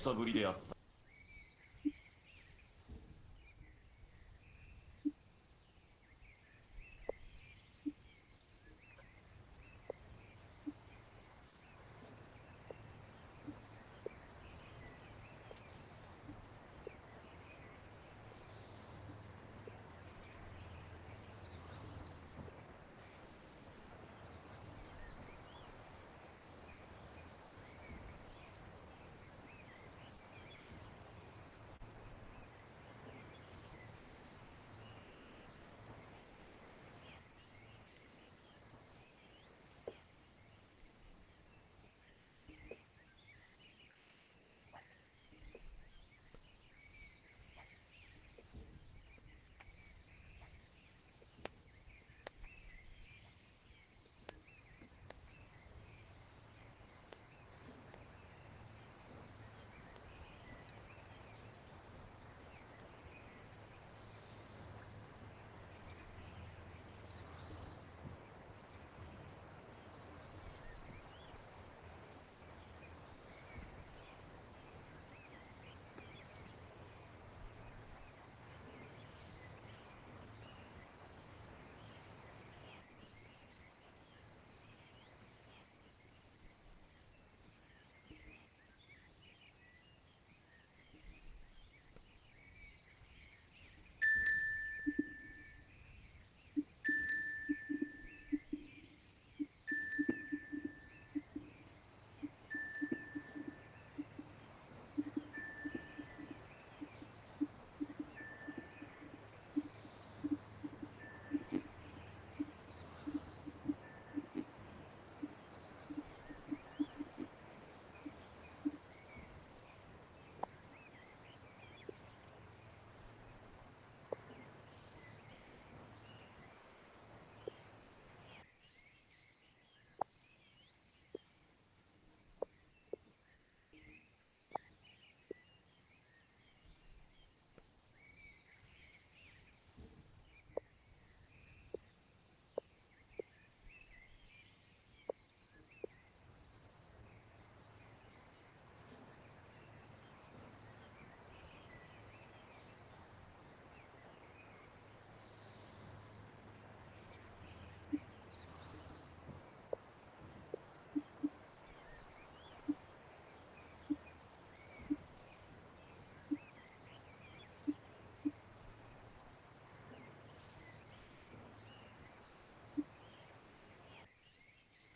さぶりであった。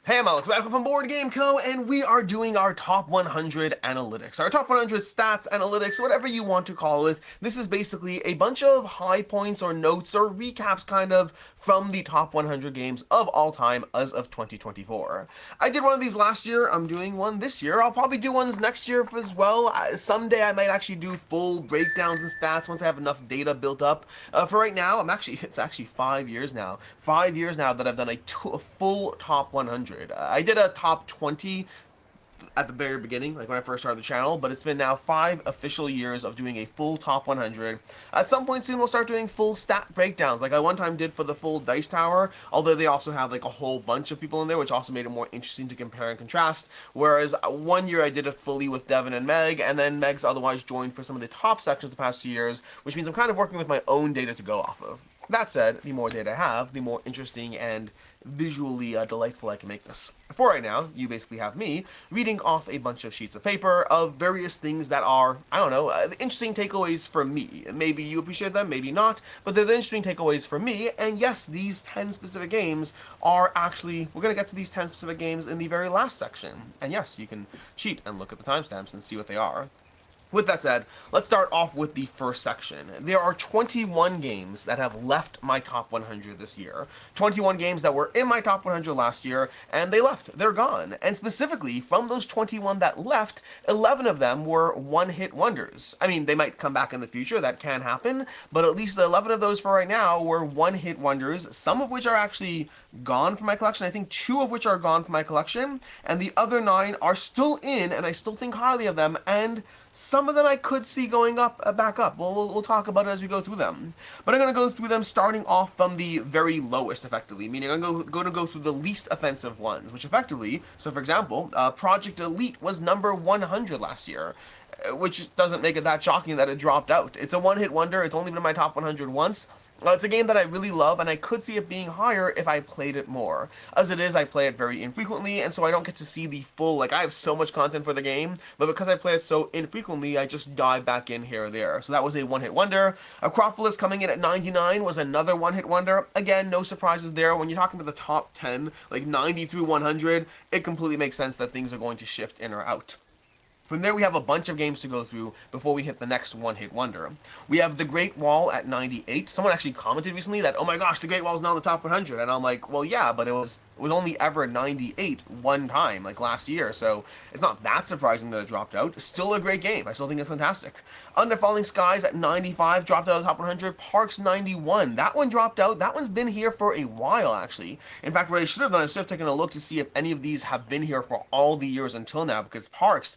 Hey, I'm Alex Radical from Board Game Co., and we are doing our top 100 analytics, our top 100 stats, analytics, whatever you want to call it. This is basically a bunch of high points or notes or recaps, kind of, from the top 100 games of all time as of 2024. I did one of these last year. I'm doing one this year. I'll probably do ones next year as well. Someday I might actually do full breakdowns and stats once I have enough data built up. For right now, it's actually 5 years now. 5 years now that I've done a full top 100. I did a top 20 at the very beginning, like when I first started the channel, but it's been now 5 official years of doing a full top 100. At some point soon, we'll start doing full stat breakdowns, like I one time did for the full Dice Tower, although they also have like a whole bunch of people in there, which also made it more interesting to compare and contrast. Whereas one year I did it fully with Devin and Meg, and then Meg's otherwise joined for some of the top sections the past 2 years, which means I'm kind of working with my own data to go off of. That said, the more data I have, the more interesting and visually delightful I can make this. For right now, you basically have me reading off a bunch of sheets of paper of various things that are, I don't know, interesting takeaways for me. Maybe you appreciate them, maybe not, but they're the interesting takeaways for me, and yes, these 10 specific games are actually, we're going to get to these 10 specific games in the very last section. And yes, you can cheat and look at the timestamps and see what they are. With that said, let's start off with the first section. There are 21 games that have left my top 100 this year. 21 games that were in my top 100 last year, and they left. They're gone. And specifically, from those 21 that left, 11 of them were one-hit wonders. I mean, they might come back in the future, that can happen, but at least 11 of those for right now were one-hit wonders, some of which are actually gone from my collection. I think 2 of which are gone from my collection, and the other 9 are still in, and I still think highly of them, and some of them I could see going up, back up. We'll talk about it as we go through them. But I'm going to go through them starting off from the very lowest, effectively, meaning I'm going to go through the least offensive ones, which effectively, so for example, Project Elite was number 100 last year. which doesn't make it that shocking that it dropped out. It's a one-hit wonder. It's only been in my top 100 once. It's a game that I really love, and I could see it being higher if I played it more. As it is, I play it very infrequently, and so I don't get to see the full, like, I have so much content for the game, but because I play it so infrequently, I just dive back in here or there. So that was a one-hit wonder. Acropolis coming in at 99 was another one-hit wonder. Again, no surprises there. When you're talking about the top 10, like 90 through 100, it completely makes sense that things are going to shift in or out. From there, we have a bunch of games to go through before we hit the next one-hit wonder. We have The Great Wall at 98. Someone actually commented recently that, oh my gosh, The Great Wall is now in the top 100. And I'm like, well, yeah, but it was only ever 98 one time, like last year. So it's not that surprising that it dropped out. Still a great game. I still think it's fantastic. Under Falling Skies at 95, dropped out of the top 100. Parks 91. That one dropped out. That one's been here for a while, actually. In fact, what I should have done is should have taken a look to see if any of these have been here for all the years until now, because Parks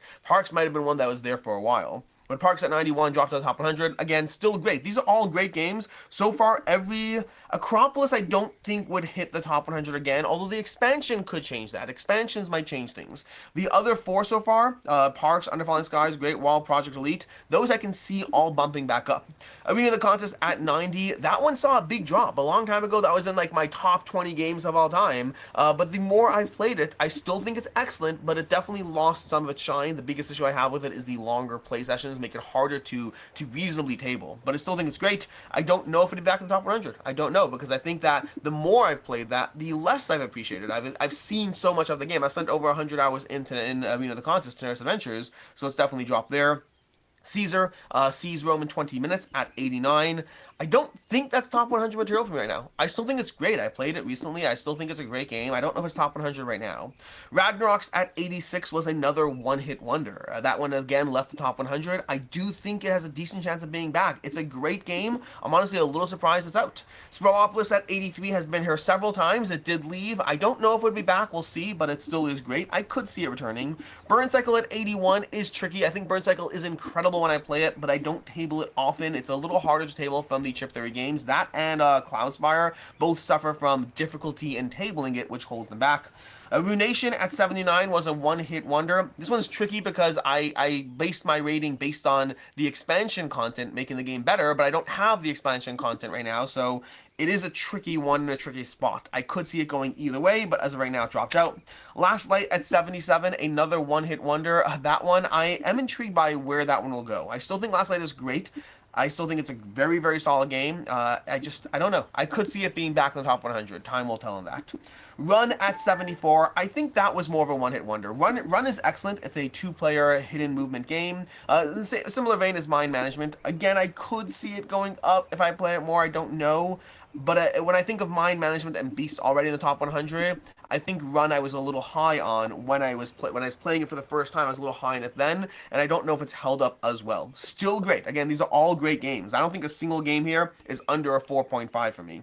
might have been one that was there for a while. But Parks at 91 dropped to the top 100. Again, still great. These are all great games. So far, every Acropolis I don't think would hit the top 100 again, although the expansion could change that. Expansions might change things. The other four so far, Parks, Under Falling Skies, Great Wall, Project Elite, those I can see all bumping back up. Arena of the Contest at 90, that one saw a big drop. A long time ago, that was in like my top 20 games of all time, but the more I've played it, I still think it's excellent, but it definitely lost some of its shine. The biggest issue I have with it is the longer play sessions make it harder to reasonably table, but I still think it's great. I don't know if it'd be back in the top 100. I don't know, because I think that the more I've played that, the less I've appreciated it. I've seen so much of the game. I've spent over 100 hours in Arena of the Contest, Tenacious Adventures, so it's definitely dropped there. Caesar sees Rome in 20 minutes at 89. I don't think that's top 100 material for me right now. I still think it's great. I played it recently. I still think it's a great game. I don't know if it's top 100 right now. Ragnarok's at 86 was another one-hit wonder. That one, again, left the top 100. I do think it has a decent chance of being back. It's a great game. I'm honestly a little surprised it's out. Sprawlopolis at 83 has been here several times. It did leave. I don't know if it would be back. We'll see, but it still is great. I could see it returning. Burn Cycle at 81 is tricky. I think Burn Cycle is incredible when I play it, but I don't table it often. It's a little harder to table from the Chip Theory games. That and Cloudspire both suffer from difficulty in tabling it, which holds them back. Ruination at 79 was a one-hit wonder. This one's tricky because I based my rating based on the expansion content making the game better, but I don't have the expansion content right now, so it is a tricky one in a tricky spot. I could see it going either way, but as of right now, it dropped out. Last Light at 77, another one-hit wonder. That one, I am intrigued by where that one will go. I still think Last Light is great. I still think it's a very, very solid game. I don't know. I could see it being back in the top 100. Time will tell on that. Run at 74. I think that was more of a one-hit wonder. Run is excellent. It's a two-player hidden movement game. Similar vein as Mind Management. Again, I could see it going up if I play it more. I don't know. But when I think of Mind Management and Beast already in the top 100, I think Run I was a little high on when I was playing it for the first time. I was a little high on it then, and I don't know if it's held up as well. Still great. Again, these are all great games. I don't think a single game here is under a 4.5 for me.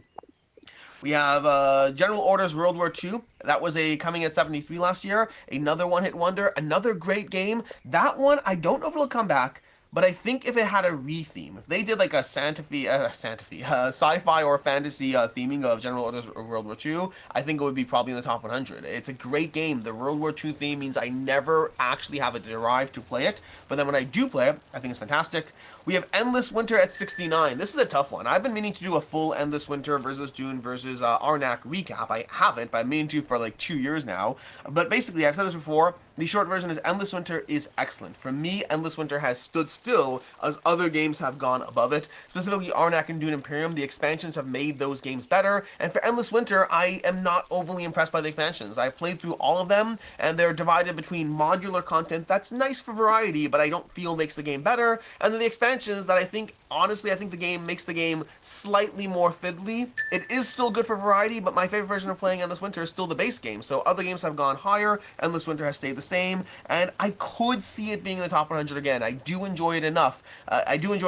We have General Orders World War II. That was coming at 73 last year. Another one-hit wonder. Another great game. That one, I don't know if it'll come back. But I think if it had a re-theme, if they did like a sci-fi or fantasy theming of General Orders World War II, I think it would be probably in the top 100. It's a great game. The World War II theme means I never actually have it derived to play it, but then when I do play it, I think it's fantastic. We have Endless Winter at 69. This is a tough one. I've been meaning to do a full Endless Winter versus Dune versus Arnak recap. I haven't, but I've been meaning to for like 2 years now. But basically, I've said this before, the short version is Endless Winter is excellent. For me, Endless Winter has stood still as other games have gone above it. Specifically, Arnak and Dune Imperium, the expansions have made those games better. And for Endless Winter, I am not overly impressed by the expansions. I've played through all of them, and they're divided between modular content that's nice for variety, but I don't feel makes the game better, and then the expansions that I think, honestly, I think the game makes the game slightly more fiddly. It is still good for variety, but my favorite version of playing Endless Winter is still the base game. So other games have gone higher, Endless Winter has stayed the same, and I could see it being in the top 100 again. I do enjoy it enough. I don't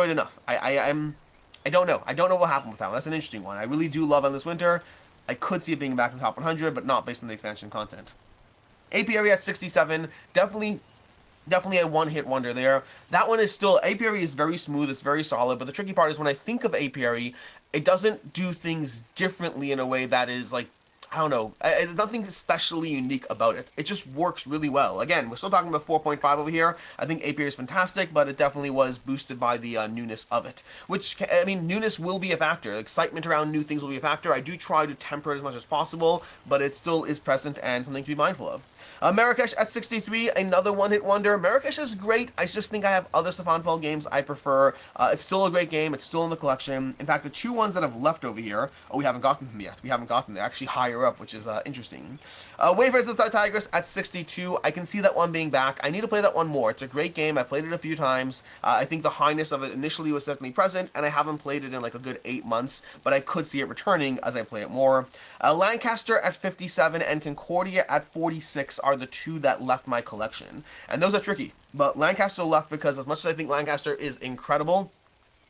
know. I don't know what happened with that one. That's an interesting one. I really do love Endless Winter. I could see it being back in the top 100, but not based on the expansion content. Apiary at 67, definitely a one-hit wonder there. That one is still, Apiary is very smooth, it's very solid, but the tricky part is when I think of Apiary, it doesn't do things differently in a way that is like I don't know. There's nothing especially unique about it. It just works really well. Again, we're still talking about 4.5 over here. I think Apiary is fantastic, but it definitely was boosted by the newness of it. Which, I mean, newness will be a factor. Excitement around new things will be a factor. I do try to temper it as much as possible, but it still is present and something to be mindful of. Marrakesh at 63, another one-hit wonder. Marrakesh is great. I just think I have other Stefan Feld games I prefer. It's still a great game. It's still in the collection. In fact, the two ones that have left over here, oh, we haven't gotten them yet. We haven't gotten them. They're actually higher up, which is interesting. Wayfarers of the Tigris at 62. I can see that one being back. I need to play that one more. It's a great game. I played it a few times. I think the highness of it initially was definitely present, and I haven't played it in like a good 8 months, but I could see it returning as I play it more. Lancaster at 57 and Concordia at 46 are the two that left my collection. And those are tricky, but Lancaster left because as much as I think Lancaster is incredible,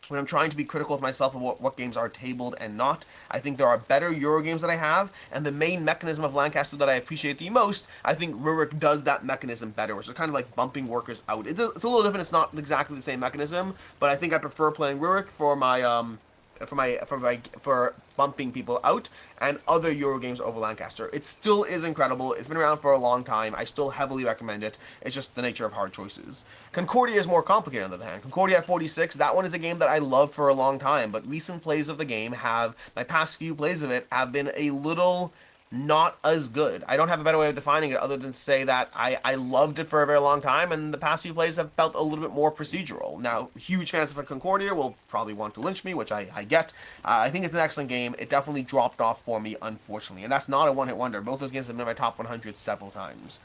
when I'm trying to be critical of myself of what games are tabled and not, I think there are better Euro games that I have, and the main mechanism of Lancaster that I appreciate the most, I think Rurik does that mechanism better, which is kind of like bumping workers out. It's a little different, it's not exactly the same mechanism, but I think I prefer playing Rurik for my, for bumping people out and other Euro games over Lancaster. It still is incredible. It's been around for a long time. I still heavily recommend it. It's just the nature of hard choices. Concordia is more complicated on the other hand. Concordia at 46, that one is a game that I loved for a long time, but recent plays of the game have, my past few plays of it have been a little not as good. I don't have a better way of defining it other than to say that I loved it for a very long time, and the past few plays have felt a little bit more procedural. Now, huge fans of Concordia will probably want to lynch me, which I get. I think it's an excellent game. It definitely dropped off for me, unfortunately, and that's not a one-hit wonder. Both those games have been in my top 100 several times.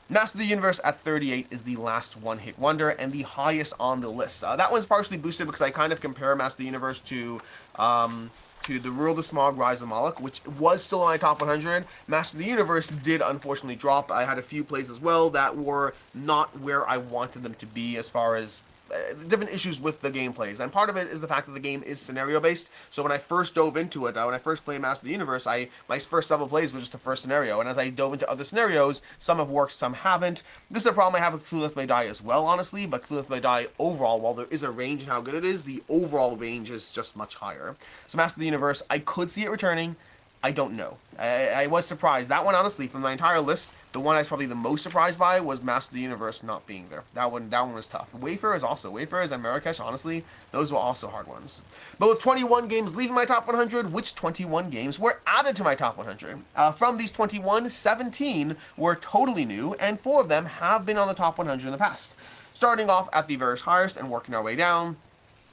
Master of the Universe at 38 is the last one-hit wonder and the highest on the list. That one's partially boosted because I kind of compare Master of the Universe to the Rule of the Smog, Rise of Moloch, which was still in my top 100. Master of the Universe did unfortunately drop. I had a few plays as well that were not where I wanted them to be as far as different issues with the gameplays, and part of it is the fact that the game is scenario based. So when I first dove into it, when I first played Master of the Universe, my first several plays was just the first scenario, and as I dove into other scenarios, some have worked, some haven't. This is a problem I have with Clueless May Die as well, honestly, but Clueless May Die overall, while there is a range in how good it is, the overall range is just much higher. So Master of the Universe, I could see it returning. I don't know. I was surprised. That one, honestly, from my entire list, the one I was probably the most surprised by was Master of the Universe not being there. That one was tough. Wayfarers also. Wayfarers and Marrakesh, honestly, those were also hard ones. But with 21 games leaving my top 100, which 21 games were added to my top 100? From these 21, 17 were totally new, and 4 of them have been on the top 100 in the past. Starting off at the very highest and working our way down,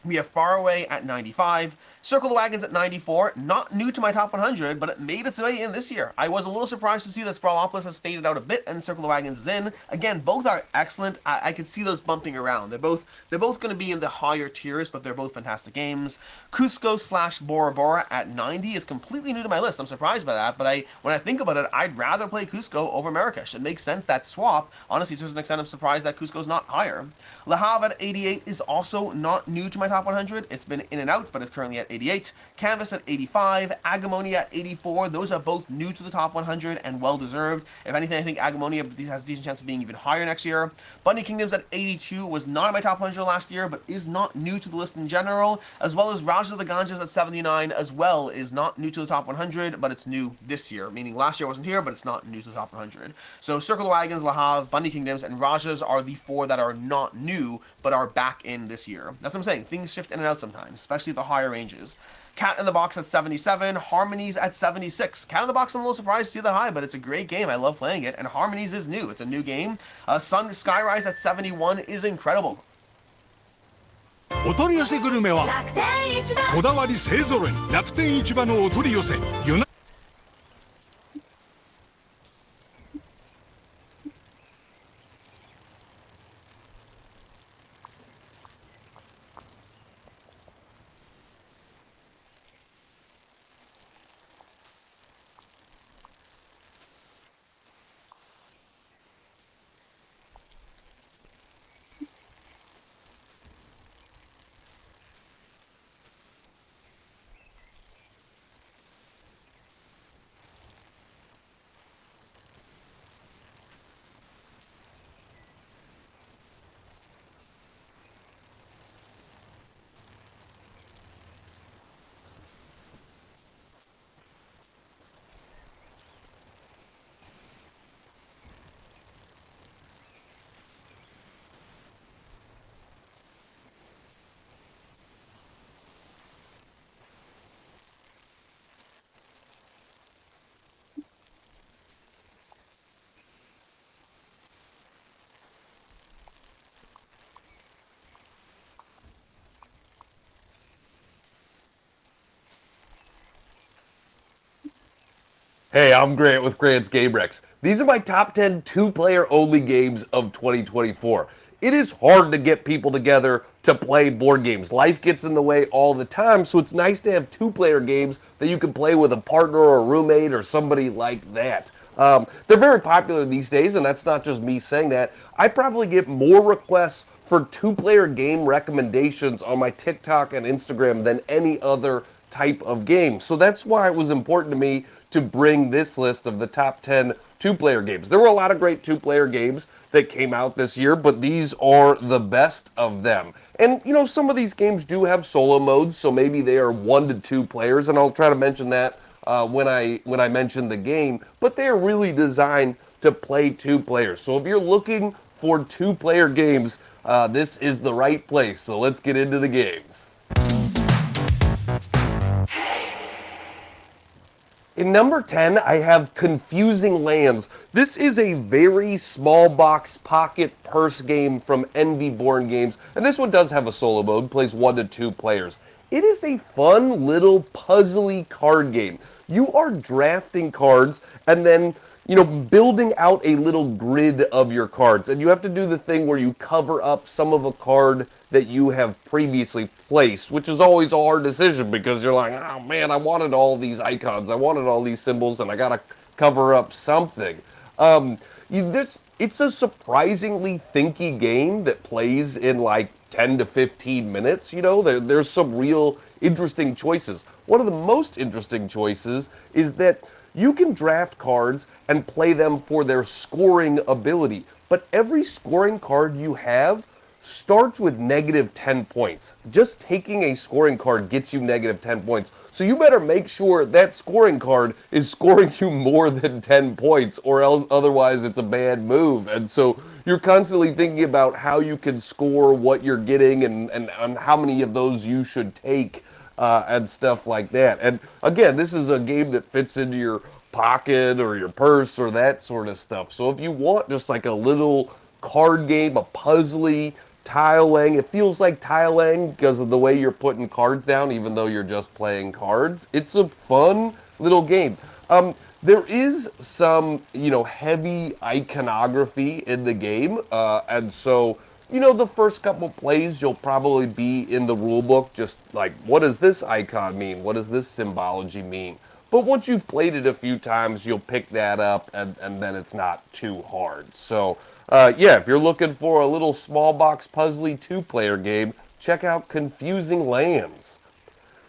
we have Faraway at 95, Circle the Wagons at 94, not new to my top 100, but it made its way in this year. I was a little surprised to see that Sprawlopolis has faded out a bit and Circle the Wagons is in. Again, both are excellent. I could see those bumping around. They're both going to be in the higher tiers, but they're both fantastic games. Cusco / Bora Bora at 90 is completely new to my list. I'm surprised by that, but when I think about it, I'd rather play Cusco over Marrakesh. It makes sense, that swap. Honestly, to an extent, I'm surprised that Cusco's not higher. Le Havre at 88 is also not new to my top 100. It's been in and out, but it's currently at 88. Canvas at 85, Agamonia at 84. Those are both new to the top 100 and well-deserved. If anything, I think Agamonia has a decent chance of being even higher next year. Bunny Kingdoms at 82 was not in my top 100 last year, but is not new to the list in general, as well as Raja of the Ganges at 79 as well is not new to the top 100, but it's new this year, meaning last year wasn't here, but it's not new to the top 100. So Circle the Wagons, Le Havre, Bunny Kingdoms, and Rajas are the 4 that are not new, but are back in this year. That's what I'm saying. Things shift in and out sometimes, especially the higher ranges. Cat in the Box at 77, Harmonies at 76. Cat in the Box, I'm a little surprised to see that high, but it's a great game. I love playing it, and Harmonies is new. It's a new game. Skyrise at 71 is incredible. お取り寄せグルメはこだわり勢ぞろい楽天市場のお取り寄せ Hey, I'm Grant with Grant's Game Rex. These are my top 10 two-player only games of 2024. It is hard to get people together to play board games. Life gets in the way all the time, so it's nice to have two-player games that you can play with a partner or a roommate or somebody like that. They're very popular these days, and that's not just me saying that. I probably get more requests for two-player game recommendations on my TikTok and Instagram than any other type of game. So that's why it was important to me to bring this list of the top 10 two-player games. There were a lot of great two-player games that came out this year, but these are the best of them. And, you know, some of these games do have solo modes, so maybe they are 1 to 2 players, and I'll try to mention that when I mention the game, but they are really designed to play 2 players. So if you're looking for two-player games, this is the right place. So let's get into the games. In number 10, I have Confusing Lands. This is a very small box pocket purse game from Envy Board Games, and this one does have a solo mode, plays 1 to 2 players. It is a fun little puzzly card game. You are drafting cards and then, you know, building out a little grid of your cards, and you have to do the thing where you cover up some of a card that you have previously placed, which is always a hard decision because you're like, oh man, I wanted all these icons, I wanted all these symbols, and I gotta cover up something. It's a surprisingly thinky game that plays in like 10 to 15 minutes. You know, there's some real interesting choices. One of the most interesting choices is that you can draft cards and play them for their scoring ability, but every scoring card you have starts with negative 10 points. Just taking a scoring card gets you negative 10 points. So you better make sure that scoring card is scoring you more than 10 points, or else otherwise it's a bad move. And so you're constantly thinking about how you can score what you're getting and how many of those you should take. And stuff like that. And again, this is a game that fits into your pocket or your purse or that sort of stuff. So if you want just like a little card game, a puzzly tile laying, it feels like tile laying because of the way you're putting cards down, even though you're just playing cards. It's a fun little game. There is some, you know, heavy iconography in the game, and so, you know, the first couple plays, you'll probably be in the rule book, just like, what does this icon mean? What does this symbology mean? But once you've played it a few times, you'll pick that up, and then it's not too hard. So, yeah, if you're looking for a little small box puzzly two-player game, check out Confusing Lands.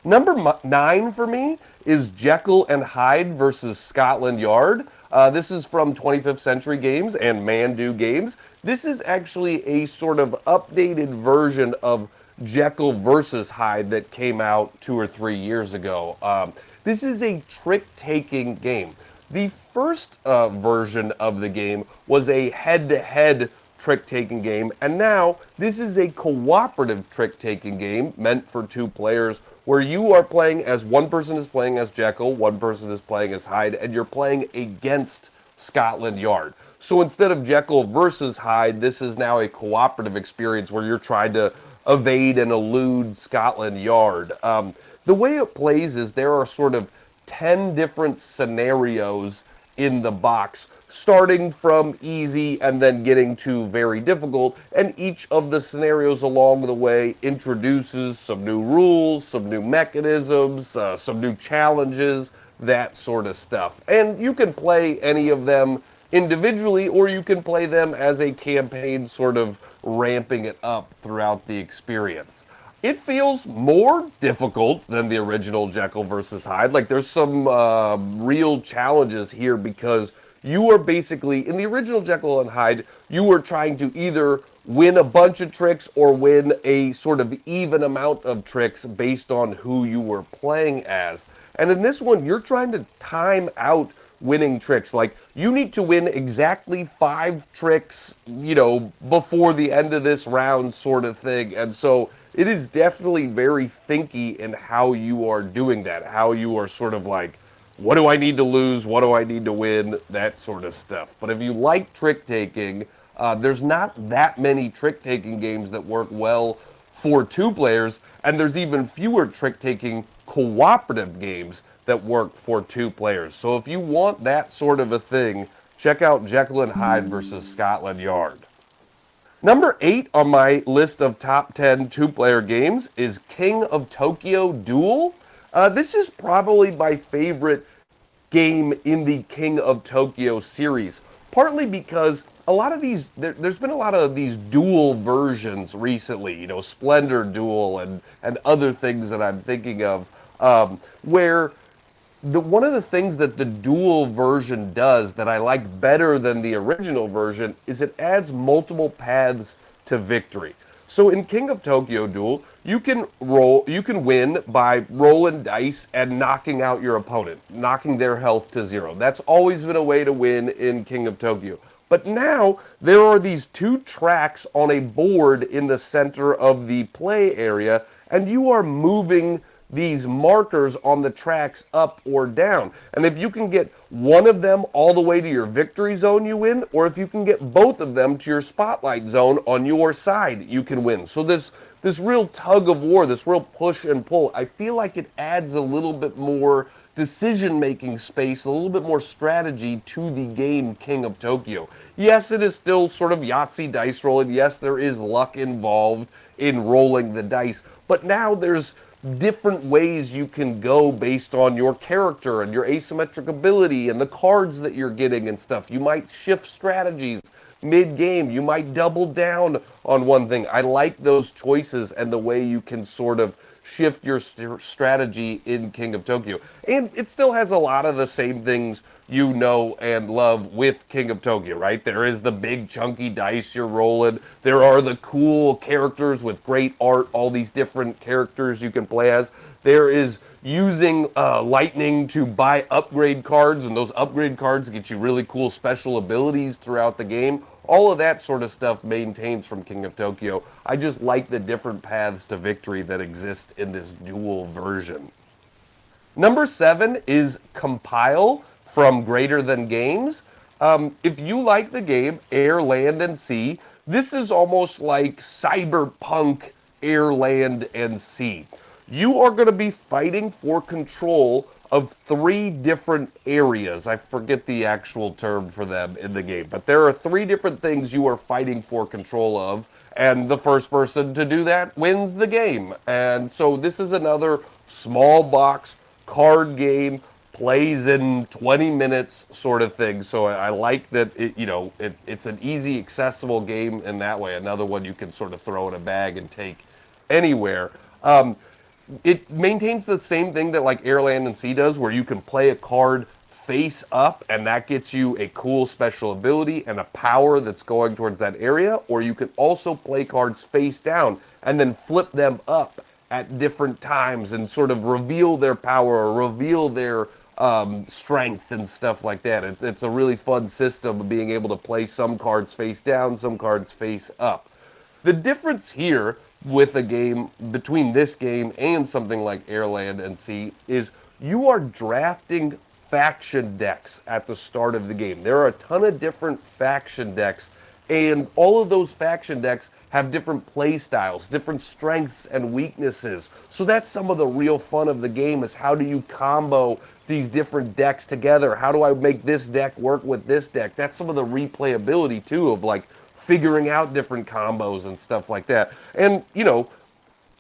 Number 9 for me is Jekyll and Hyde versus Scotland Yard. This is from 25th Century Games and Mandu Games. This is actually a sort of updated version of Jekyll versus Hyde that came out 2 or 3 years ago. This is a trick-taking game. The first version of the game was a head-to-head trick-taking game, and now this is a cooperative trick-taking game meant for 2 players where you are playing as one person is playing as Jekyll, one person is playing as Hyde, and you're playing against Scotland Yard. So instead of Jekyll versus Hyde, this is now a cooperative experience where you're trying to evade and elude Scotland Yard. The way it plays is there are sort of 10 different scenarios in the box, starting from easy and then getting to very difficult, and each of the scenarios along the way introduces some new rules, some new mechanisms, some new challenges, that sort of stuff. And you can play any of them individually, or you can play them as a campaign, sort of ramping it up throughout the experience. It feels more difficult than the original Jekyll versus Hyde. Like, there's some real challenges here because you are basically, in the original Jekyll and Hyde, you were trying to either win a bunch of tricks or win a sort of even amount of tricks based on who you were playing as. And in this one, you're trying to time out winning tricks. Like, you need to win exactly 5 tricks, you know, before the end of this round sort of thing. And so it is definitely very thinky in how you are doing that, how you are sort of like, what do I need to lose? What do I need to win? That sort of stuff. But if you like trick-taking, there's not that many trick-taking games that work well for 2 players, and there's even fewer trick-taking cooperative games that work for 2 players. So if you want that sort of a thing, check out Jekyll and Hyde versus Scotland Yard. Number 8 on my list of top 10 two-player games is King of Tokyo Duel. This is probably my favorite game in the King of Tokyo series, partly because a lot of these, there's been a lot of these duel versions recently, you know, Splendor Duel and other things that I'm thinking of, where one of the things that the dual version does that I like better than the original version is it adds multiple paths to victory. So in King of Tokyo Duel, you can win by rolling dice and knocking out your opponent, knocking their health to 0. That's always been a way to win in King of Tokyo. But now there are these 2 tracks on a board in the center of the play area, and you are moving these markers on the tracks up or down. And if you can get one of them all the way to your victory zone, you win. Or if you can get both of them to your spotlight zone on your side, you can win. So this real tug of war, this real push and pull, I feel like it adds a little bit more decision-making space, a little bit more strategy to the game King of Tokyo. Yes, it is still sort of Yahtzee dice rolling. Yes, there is luck involved in rolling the dice. But now there's different ways you can go based on your character and your asymmetric ability and the cards that you're getting and stuff. You might shift strategies mid-game. You might double down on one thing. I like those choices and the way you can sort of shift your strategy in King of Tokyo. And it still has a lot of the same things you know and love with King of Tokyo, right? There is the big chunky dice you're rolling. There are the cool characters with great art, all these different characters you can play as. There is using lightning to buy upgrade cards, and those upgrade cards get you really cool special abilities throughout the game. All of that sort of stuff maintains from King of Tokyo. I just like the different paths to victory that exist in this dual version. Number 7 is Compile from Greater Than Games. If you like the game Air, Land, and Sea, this is almost like cyberpunk Air, Land, and Sea. You are going to be fighting for control of 3 different areas. I forget the actual term for them in the game, but there are 3 different things you are fighting for control of, and the first person to do that wins the game. And so this is another small box card game, plays in 20 minutes sort of thing. So I like that it's an easy, accessible game in that way. Another one you can sort of throw in a bag and take anywhere. It maintains the same thing that like Air, Land, and Sea does, where you can play a card face up, and that gets you a cool special ability and a power that's going towards that area. Or you can also play cards face down and then flip them up at different times and sort of reveal their power or reveal their strength and stuff like that. It's a really fun system of being able to play some cards face down, some cards face up. The difference here with a game, between this game and something like Air, Land, and Sea, is you are drafting faction decks at the start of the game. There are a ton of different faction decks, and all of those faction decks have different play styles, different strengths and weaknesses. So that's some of the real fun of the game, is how do you combo these different decks together? How do I make this deck work with this deck? That's some of the replayability too, of like figuring out different combos and stuff like that. And,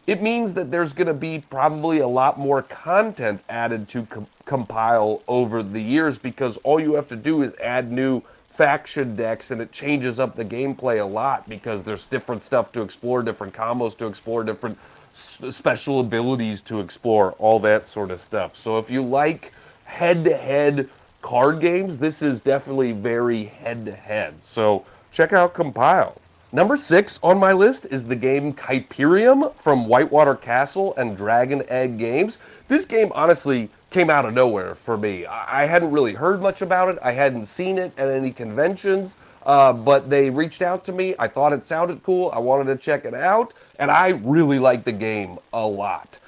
it means that there's going to be probably a lot more content added to Compile over the years, because all you have to do is add new faction decks, and it changes up the gameplay a lot because there's different stuff to explore, different combos to explore, different special abilities to explore, all that sort of stuff. So if you like head-to-head card games, this is definitely very head-to-head. So check out Compile. Number 6 on my list is the game Kyperium from Whitewater Castle and Dragon Egg Games. This game honestly came out of nowhere for me. I hadn't really heard much about it. I hadn't seen it at any conventions, but they reached out to me. I thought it sounded cool. I wanted to check it out, and I really like the game a lot.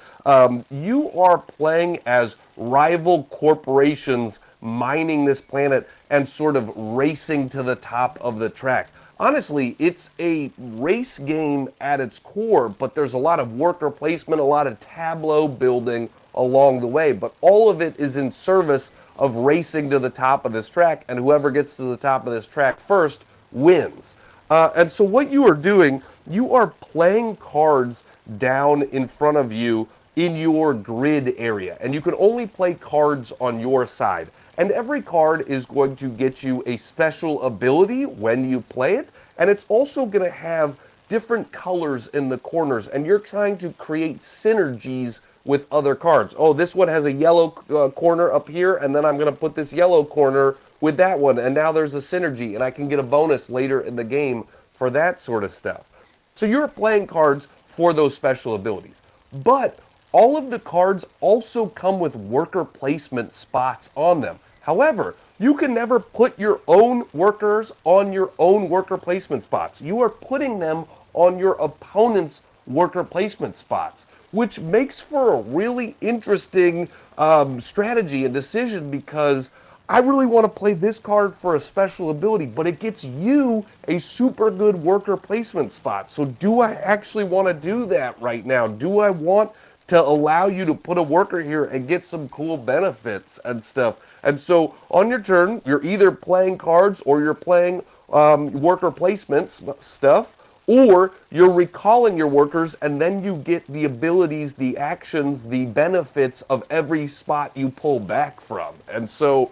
You are playing as rival corporations mining this planet and sort of racing to the top of the track. Honestly, it's a race game at its core, but there's a lot of worker placement, a lot of tableau building, along the way, but all of it is in service of racing to the top of this track, and whoever gets to the top of this track first wins. And so what you are doing, you are playing cards down in front of you in your grid area, and you can only play cards on your side. And every card is going to get you a special ability when you play it, and it's also going to have different colors in the corners, and you're trying to create synergies with other cards. Oh, this one has a yellow corner up here, and then I'm going to put this yellow corner with that one, and now there's a synergy, and I can get a bonus later in the game for that sort of stuff. So you're playing cards for those special abilities. But all of the cards also come with worker placement spots on them. However, you can never put your own workers on your own worker placement spots. You are putting them on your opponent's worker placement spots, which makes for a really interesting strategy and decision, because I really want to play this card for a special ability, but it gets you a super good worker placement spot. So do I actually want to do that right now? Do I want to allow you to put a worker here and get some cool benefits and stuff? And so on your turn, you're either playing cards or you're playing worker placements stuff, or you're recalling your workers, and then you get the abilities, the actions, the benefits of every spot you pull back from. And so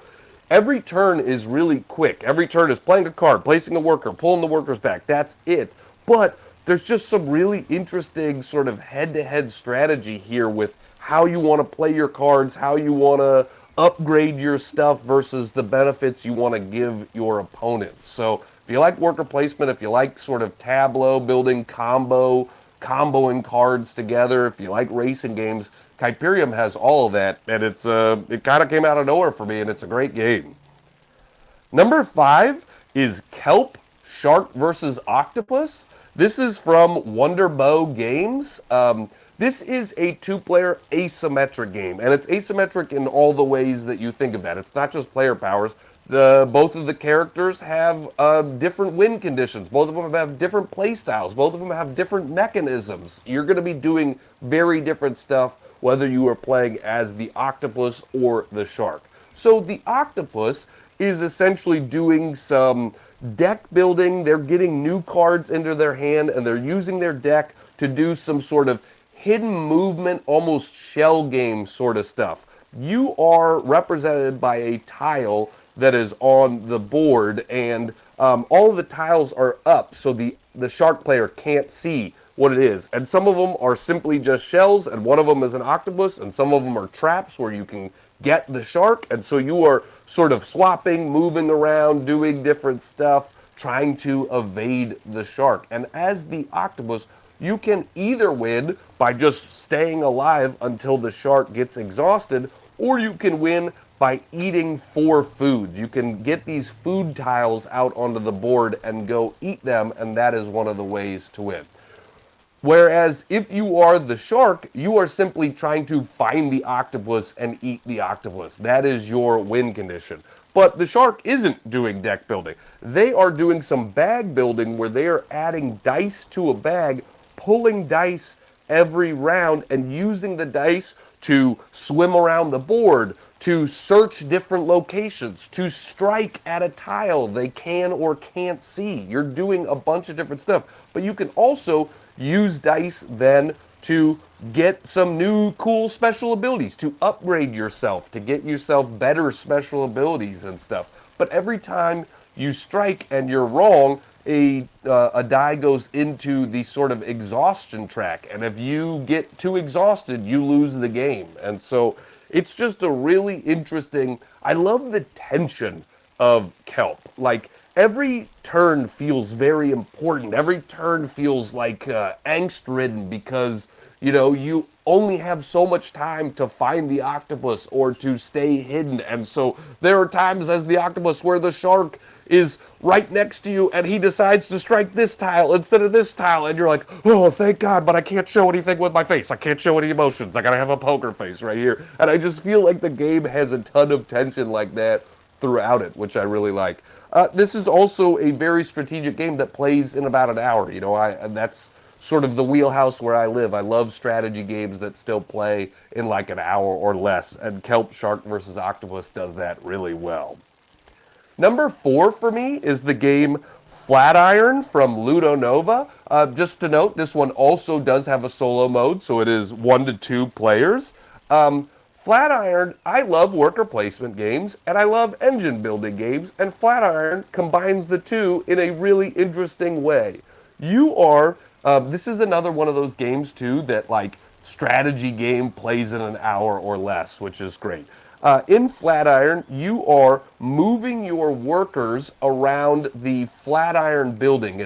every turn is really quick. Every turn is playing a card, placing a worker, pulling the workers back. That's it. But there's just some really interesting sort of head-to-head strategy here with how you want to play your cards, how you want to upgrade your stuff versus the benefits you want to give your opponents. So if you like worker placement, if you like sort of tableau, building comboing cards together, if you like racing games, Kyperium has all of that, and it kind of came out of nowhere for me, and it's a great game. Number 5 is Kelp Shark versus Octopus. This is from Wonderbow Games. This is a two-player asymmetric game, and it's asymmetric in all the ways that you think of that. It's not just player powers. Both of the characters have different win conditions. Both of them have different play styles. Both of them have different mechanisms. You're going to be doing very different stuff whether you are playing as the octopus or the shark. So the octopus is essentially doing some deck building. They're getting new cards into their hand, and they're using their deck to do some sort of hidden movement, almost shell game sort of stuff. You are represented by a tile that is on the board, and all of the tiles are up, so the shark player can't see what it is. And some of them are simply just shells, and one of them is an octopus, and some of them are traps where you can get the shark, and so you are sort of swapping, moving around, doing different stuff, trying to evade the shark. And as the octopus, you can either win by just staying alive until the shark gets exhausted, or you can win by eating 4 foods. You can get these food tiles out onto the board and go eat them, and that is one of the ways to win. Whereas if you are the shark, you are simply trying to find the octopus and eat the octopus. That is your win condition. But the shark isn't doing deck building. They are doing some bag building where they are adding dice to a bag, pulling dice every round, and using the dice to swim around the board, to search different locations, to strike at a tile they can or can't see. You're doing a bunch of different stuff. But you can also use dice then to get some new cool special abilities, to upgrade yourself, to get yourself better special abilities and stuff. But every time you strike and you're wrong, a die goes into the sort of exhaustion track. And if you get too exhausted, you lose the game. And so it's just a really interesting, I love the tension of Kelp. Like, every turn feels very important. Every turn feels like angst-ridden because, you know, you only have so much time to find the octopus or to stay hidden. And so there are times as the octopus where the shark is right next to you and he decides to strike this tile instead of this tile, and you're like, oh, thank God, but I can't show anything with my face. I can't show any emotions. I gotta have a poker face right here. And I just feel like the game has a ton of tension like that throughout it, which I really like. This is also a very strategic game that plays in about an hour. You know, that's sort of the wheelhouse where I live. I love strategy games that still play in like an hour or less, and Kelp Shark vs. Octopus does that really well. Number 4 for me is the game Flatiron from Ludo Nova. Just to note, this one also does have a solo mode, so it is 1 to 2 players. Flatiron, I love worker placement games, and I love engine building games, and Flatiron combines the two in a really interesting way. This is another one of those games too that like strategy game plays in an hour or less, which is great. In Flatiron, you are moving your workers around the Flatiron building.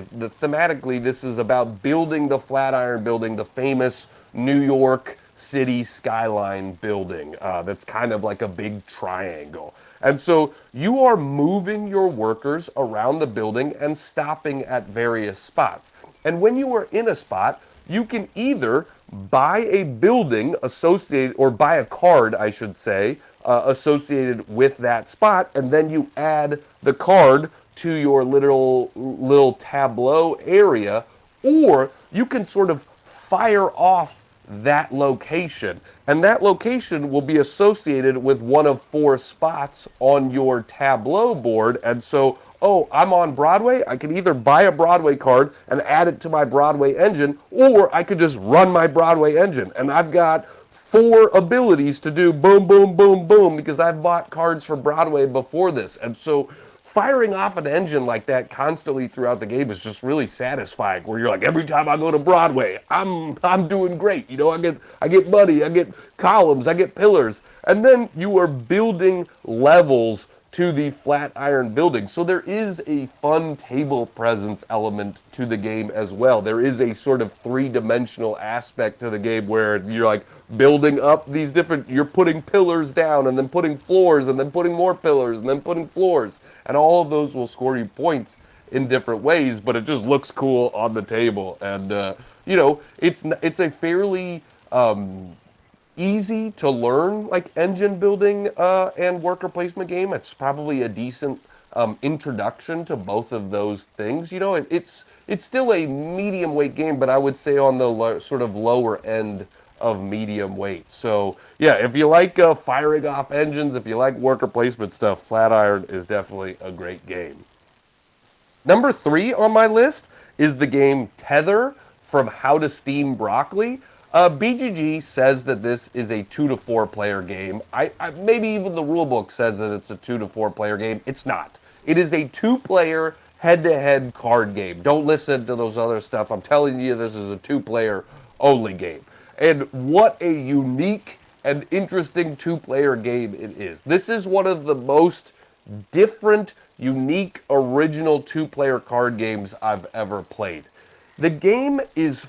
Thematically, this is about building the Flatiron building, the famous New York City skyline building that's kind of like a big triangle. And so you are moving your workers around the building and stopping at various spots. And when you are in a spot, you can either buy a building associated, or buy a card, I should say, associated with that spot, and then you add the card to your little tableau area, or you can sort of fire off that location, and that location will be associated with one of 4 spots on your tableau board. And so, oh, I'm on Broadway, I can either buy a Broadway card and add it to my Broadway engine, or I could just run my Broadway engine, and I've got 4 abilities to do boom, boom, boom, boom, because I've bought cards for Broadway before this. And so firing off an engine like that constantly throughout the game is just really satisfying, where you're like, every time I go to Broadway, I'm doing great. You know, I get money, I get columns, I get pillars. And then you are building levels to the Flatiron building. So there is a fun table presence element to the game as well. There is a sort of 3-dimensional aspect to the game where you're like building up these different, you're putting pillars down and then putting floors and then putting more pillars and then putting floors. And all of those will score you points in different ways, but it just looks cool on the table. And, you know, it's a fairly easy to learn like engine building and worker placement game. It's probably a decent introduction to both of those things. You know, it's still a medium weight game, but I would say on the sort of lower end of medium weight. So yeah, if you like firing off engines, if you like worker placement stuff, Flatiron is definitely a great game. Number 3 on my list is the game Tether from How to Steam Broccoli. BGG says that this is a 2 to 4 player game. Maybe even the rulebook says that it's a 2 to 4 player game. It's not. It is a 2-player head-to-head card game. Don't listen to those other stuff. I'm telling you, this is a 2-player only game. And what a unique and interesting 2-player game it is. This is one of the most different, unique, original 2-player card games I've ever played. The game is,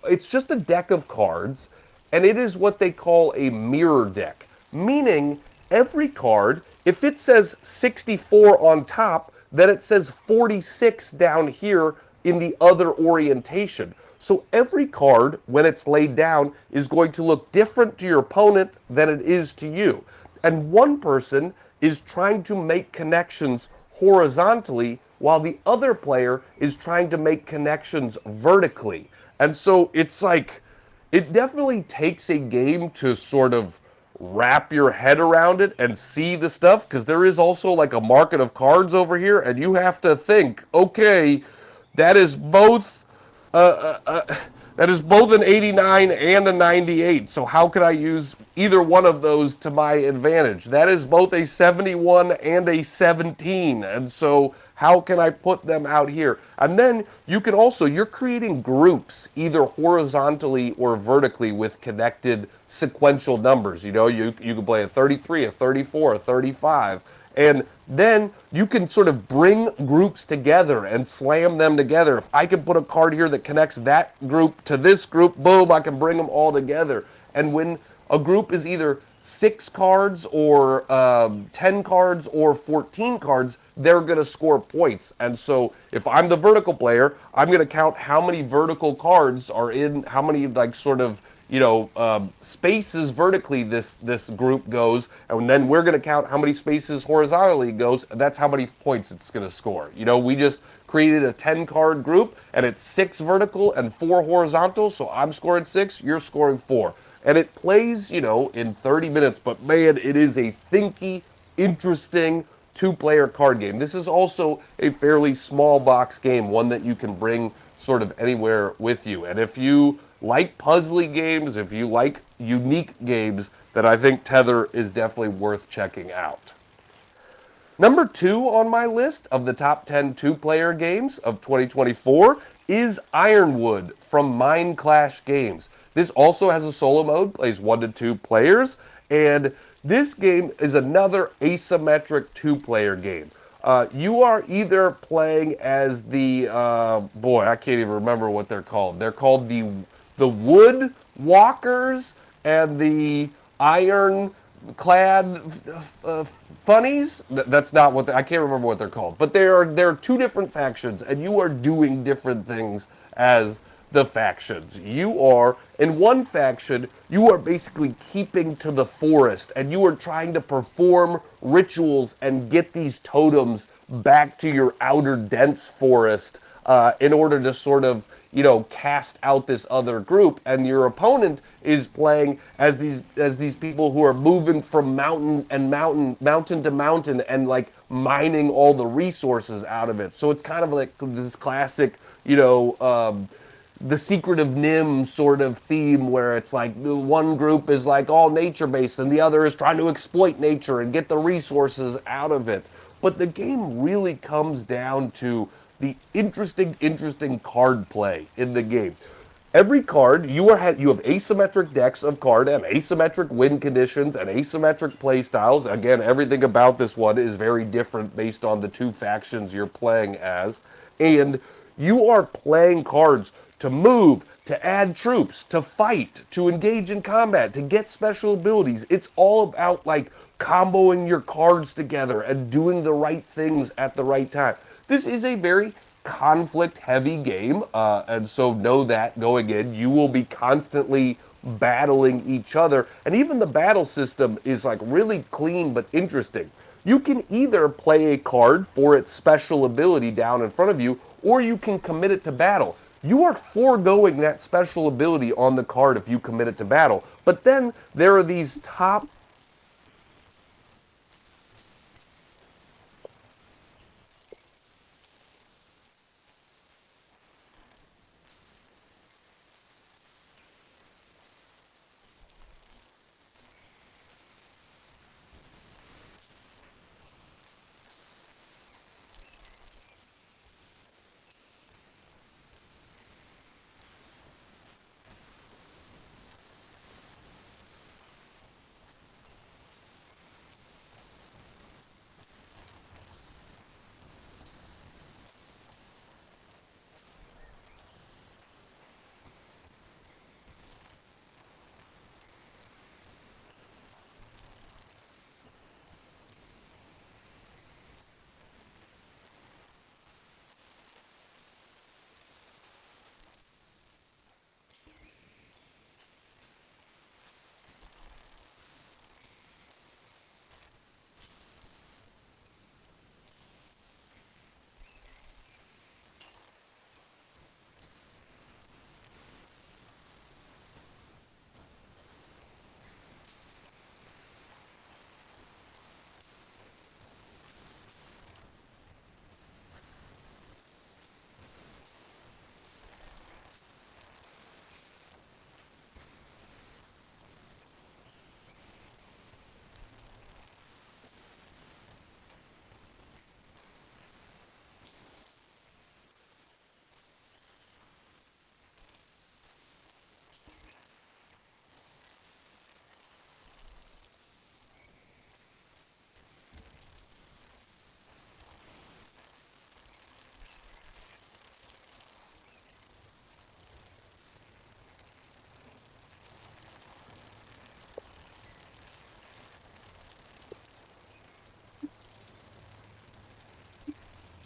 it's just a deck of cards, and it is what they call a mirror deck, meaning every card, if it says 64 on top, then it says 46 down here in the other orientation. So every card, when it's laid down, is going to look different to your opponent than it is to you. And one person is trying to make connections horizontally, while the other player is trying to make connections vertically. And so it's like, it definitely takes a game to sort of wrap your head around it and see the stuff, because there is also like a market of cards over here, and you have to think, okay, that is both an 89 and a 98. So how can I use either one of those to my advantage? That is both a 71 and a 17. And so how can I put them out here? And then you can also, you're creating groups either horizontally or vertically with connected sequential numbers. You know, you can play a 33, a 34, a 35. And then you can sort of bring groups together and slam them together. If I can put a card here that connects that group to this group, boom, I can bring them all together. And when a group is either 6 cards or 10 cards or 14 cards, they're going to score points. And so if I'm the vertical player, I'm going to count how many vertical cards are in, how many like sort of, you know, spaces vertically this group goes, and then we're going to count how many spaces horizontally it goes, and that's how many points it's going to score. You know, we just created a 10-card group, and it's 6 vertical and 4 horizontal, so I'm scoring 6, you're scoring 4. And it plays, in 30 minutes, but man, it is a thinky, interesting two-player card game. This is also a fairly small box game, one that you can bring sort of anywhere with you. And if you like puzzly games, if you like unique games, then I think Tether is definitely worth checking out. Number 2 on my list of the top 10 two-player games of 2024 is Ironwood from Mind Clash Games. This also has a solo mode, plays 1 to 2 players, and this game is another asymmetric two-player game. You are either playing as the I can't even remember what they're called. They're called the Wood Walkers and the Iron Clad Funnies. That's not what I can't remember what they're called. But there are 2 different factions, and you are doing different things as the factions. You are, in one faction, you are basically keeping to the forest, and you are trying to perform rituals and get these totems back to your outer dense forest in order to sort of, cast out this other group. And your opponent is playing as these people who are moving from mountain to mountain and like mining all the resources out of it. So it's kind of like this classic, the Secret of Nim sort of theme where it's like the one group is like all nature based and the other is trying to exploit nature and get the resources out of it. But the game really comes down to the interesting card play in the game. Every card, you have asymmetric decks of card and asymmetric win conditions and asymmetric play styles. Again, everything about this one is very different based on the 2 factions you're playing as. And you are playing cards to move, to add troops, to fight, to engage in combat, to get special abilities. It's all about like comboing your cards together and doing the right things at the right time. This is a very conflict-heavy game, and so know that going in. You will be constantly battling each other, and even the battle system is like really clean but interesting. You can either play a card for its special ability down in front of you, or you can commit it to battle. You are foregoing that special ability on the card if you commit it to battle. But then there are these top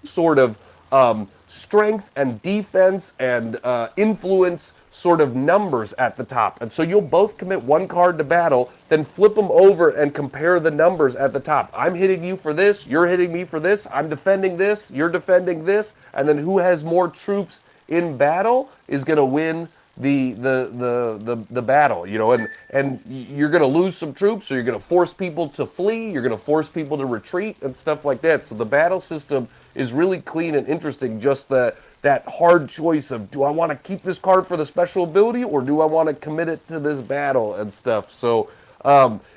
sort of strength and defense and influence sort of numbers at the top. And so you'll both commit one card to battle, then flip them over and compare the numbers at the top. I'm hitting you for this, you're hitting me for this, I'm defending this, you're defending this, and then who has more troops in battle is going to win the battle, you know, and you're going to lose some troops, or you're going to force people to flee, you're going to force people to retreat and stuff like that. So the battle system is really clean and interesting. Just that hard choice of, do I want to keep this card for the special ability, or do I want to commit it to this battle and stuff. So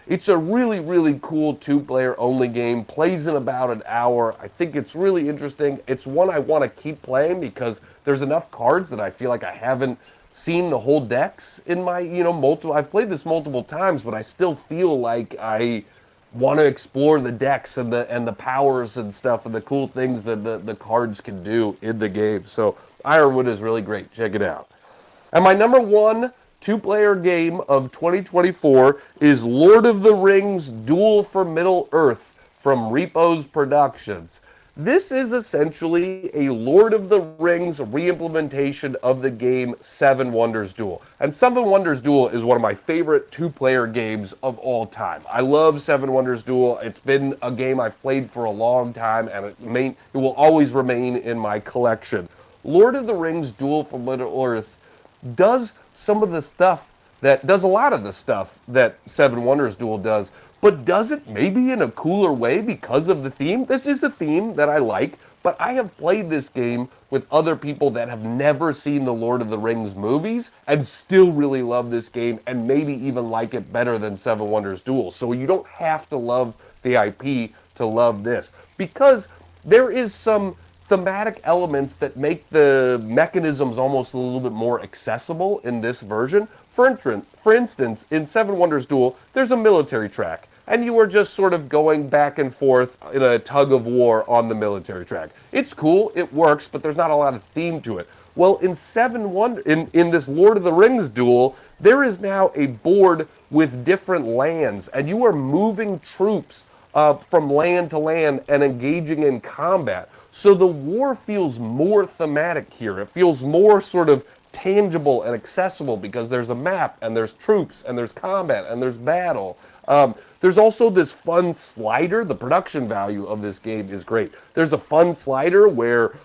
it's a really, really cool two-player only game. Plays in about an hour. I think it's really interesting. It's one I want to keep playing because there's enough cards that I feel like I haven't seen the whole decks in my, I've played this multiple times, but I still feel like I want to explore the decks and the powers and stuff and the cool things that the cards can do in the game. So Ironwood is really great. Check it out. And my number one two-player game of 2024 is Lord of the Rings Duel for Middle-earth from Repos Productions. This is essentially a Lord of the Rings re-implementation of the game Seven Wonders Duel. And Seven Wonders Duel is one of my favorite two-player games of all time. I love Seven Wonders Duel. It's been a game I've played for a long time, and it will always remain in my collection. Lord of the Rings Duel for Middle-earth does some of the stuff does a lot of the stuff that Seven Wonders Duel does, but does it maybe in a cooler way because of the theme. This is a theme that I like, but I have played this game with other people that have never seen the Lord of the Rings movies and still really love this game and maybe even like it better than Seven Wonders Duel. So you don't have to love the IP to love this, because there is some thematic elements that make the mechanisms almost a little bit more accessible in this version. For instance, in Seven Wonders Duel, there's a military track, and you are just sort of going back and forth in a tug of war on the military track. It's cool, it works, but there's not a lot of theme to it. Well, in in this Lord of the Rings duel, there is now a board with different lands, and you are moving troops from land to land and engaging in combat. So the war feels more thematic here. It feels more sort of tangible and accessible because there's a map and there's troops and there's combat and there's battle. There's also this fun slider. The production value of this game is great. There's a fun slider where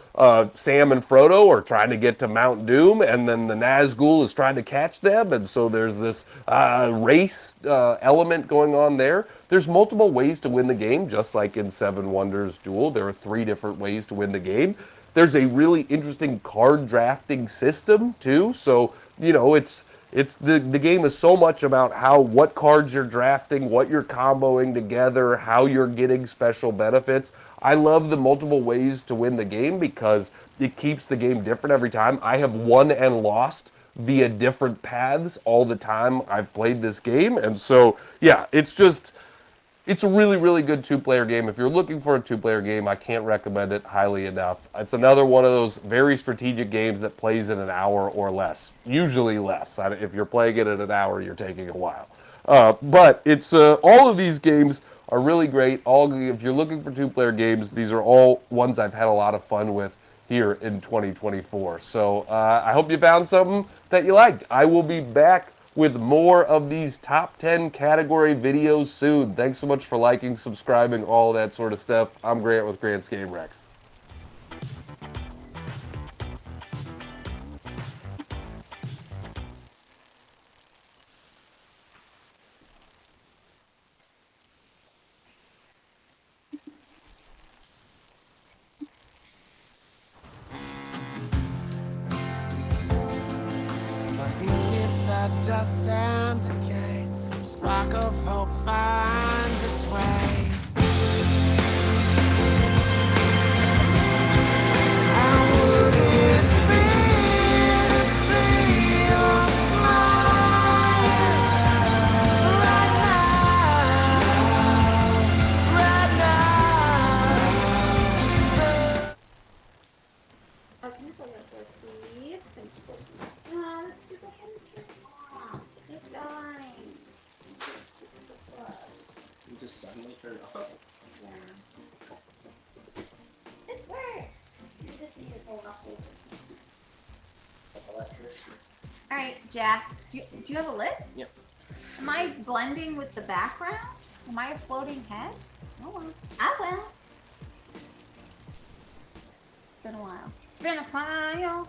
Sam and Frodo are trying to get to Mount Doom, and then the Nazgul is trying to catch them, and so there's this race element going on there. There's multiple ways to win the game, just like in Seven Wonders Duel. There are 3 different ways to win the game. There's a really interesting card drafting system too. So, the game is so much about what cards you're drafting, what you're comboing together, how you're getting special benefits. I love the multiple ways to win the game because it keeps the game different every time. I have won and lost via different paths all the time I've played this game. And so, yeah, it's a really, really good two-player game. If you're looking for a two-player game, I can't recommend it highly enough. It's another one of those very strategic games that plays in an hour or less. Usually less. If you're playing it in an hour, you're taking a while. But it's all of these games are really great. If you're looking for two-player games, these are all ones I've had a lot of fun with here in 2024. So I hope you found something that you liked. I will be back with more of these top 10 category videos soon. Thanks so much for liking, subscribing, all that sort of stuff. I'm Grant with Grant's Game Rex. Dust and decay, a spark of hope finds its way. And would it feel to see your smile right now? She's the Can you pull your door, please? Thank you. Oh, this stupid head came off. It's dying. You just suddenly turned off. All right, Jack. Do you have a list? Yep. Am I blending with the background? Am I a floating head? Oh well. I will. It's been a while. It's been a while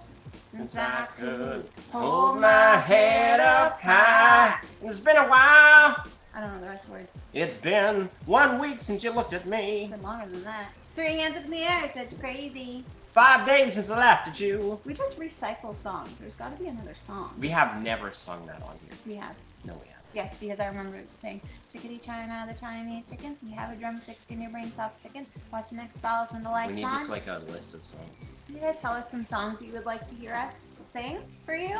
since I could hold my head up high. It's been a while. I don't know the rest of the words. It's been 1 week since you looked at It's me. been longer than that. 3 hands up in the air. It's crazy. 5 days since I laughed at you. We just recycle songs. There's got to be another song. We have never sung that on here. We have. No, we haven't. Yes, because I remember saying, Chickadee China, the Chinese chicken. You have a drumstick in your brain, stop ticking. Watch the next balls when the lights We need on. just like a list of songs. Can you guys tell us some songs that you would like to hear us sing for you?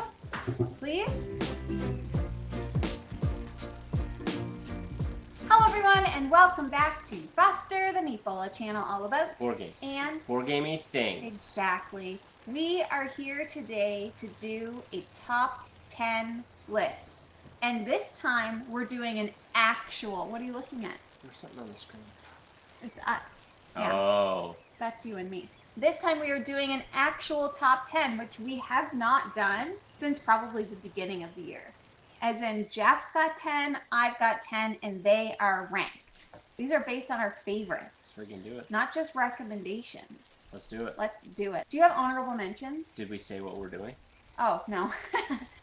Please? Hello everyone and welcome back to Buster the Meatball, a channel all about Board games. and Board gamey things. exactly. We are here today to do a top 10 list. And this time we're doing an actual, what are you looking at? There's something on the screen. It's us. Yeah. Oh. That's you and me. This time we are doing an actual top 10, which we have not done since probably the beginning of the year. As in, Jack's got 10, I've got 10, and they are ranked. These are based on our favorites, We can do it. not just recommendations. Let's do it. Let's do it. Do you have honorable mentions? Did we say what we're doing? Oh, no.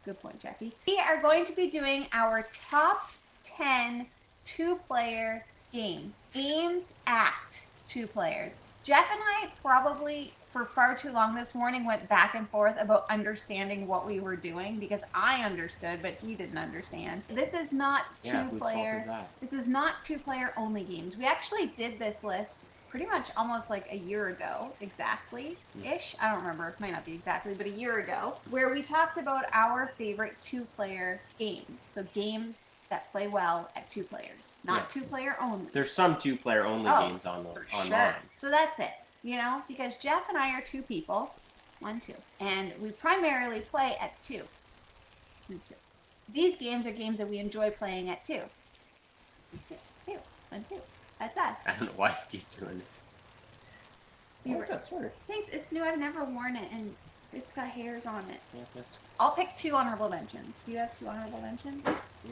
Good point, Jackie. We are going to be doing our top 10 two-player games. Games at 2 players. Jeff and I probably, for far too long this morning, went back and forth about understanding what we were doing because I understood, but he didn't understand. This is not Yeah, whose fault two-player. is that? This is not two-player only games. We actually did this list pretty much almost like a year ago, exactly-ish. I don't remember, it might not be exactly, but a year ago, where we talked about our favorite two-player games. So games that play well at 2 players, not Yeah. two-player only. There's some 2-player only Oh, games on for online. sure. So that's it, you know, because Jeff and I are 2 people, 1, 2, and we primarily play at 2. 2. These games are games that we enjoy playing at 2. 2, 1, 2. That's us. I don't know why you keep doing this. You Oh, re- that's weird. Thanks, it's new. I've never worn it, and it's got hairs on it. Yeah, that's. I'll pick 2 honorable mentions. Do you have 2 honorable mentions?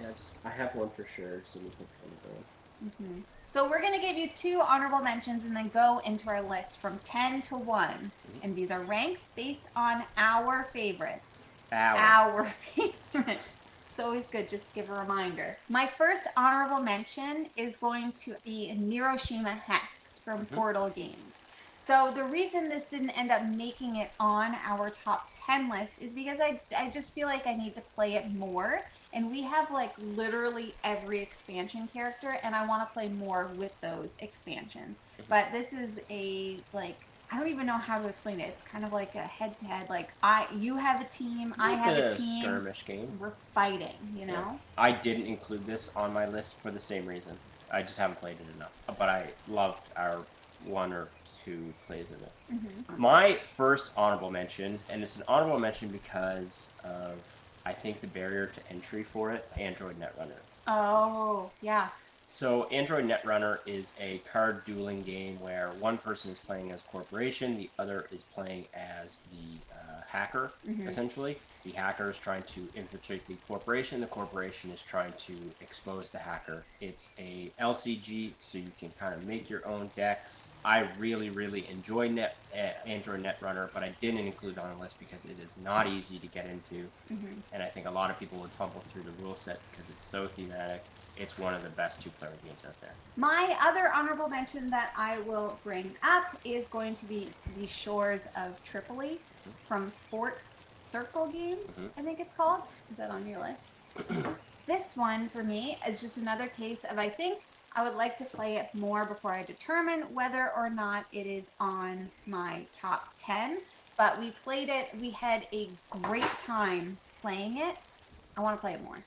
Yes, I have one for sure, so we can kind of go. So we're gonna give you 2 honorable mentions and then go into our list from 10 to 1, and these are ranked based on our favorites. Our favorites. It's always good just to give a reminder. My first honorable mention is going to be Niroshima Hex from Portal Games. So the reason this didn't end up making it on our top 10 list is because I just feel like I need to play it more. And we have like literally every expansion character and I want to play more with those expansions. But this is a like, I don't even know how to explain it. It's kind of like a head-to-head, like you have a team, I have a team. Skirmish game. We're fighting, you know? Yeah. I didn't include this on my list for the same reason. I just haven't played it enough. But I loved our 1 or 2 plays in it. My first honorable mention, and it's an honorable mention because of, I think, the barrier to entry for it, Android Netrunner. Oh, yeah. So Android Netrunner is a card dueling game where one person is playing as corporation, the other is playing as the hacker, essentially. The hacker is trying to infiltrate the corporation is trying to expose the hacker. It's a LCG, so you can kind of make your own decks. I really, really enjoy Android Netrunner, but I didn't include it on the list because it is not easy to get into, and I think a lot of people would fumble through the rule set because it's so thematic. It's one of the best 2-player games out there. My other honorable mention that I will bring up is going to be The Shores of Tripoli from Fort Circle Games, I think it's called. Is that on your list? This one, for me, is just another case of I think I would like to play it more before I determine whether or not it is on my top 10. But we played it. We had a great time playing it. I want to play it more.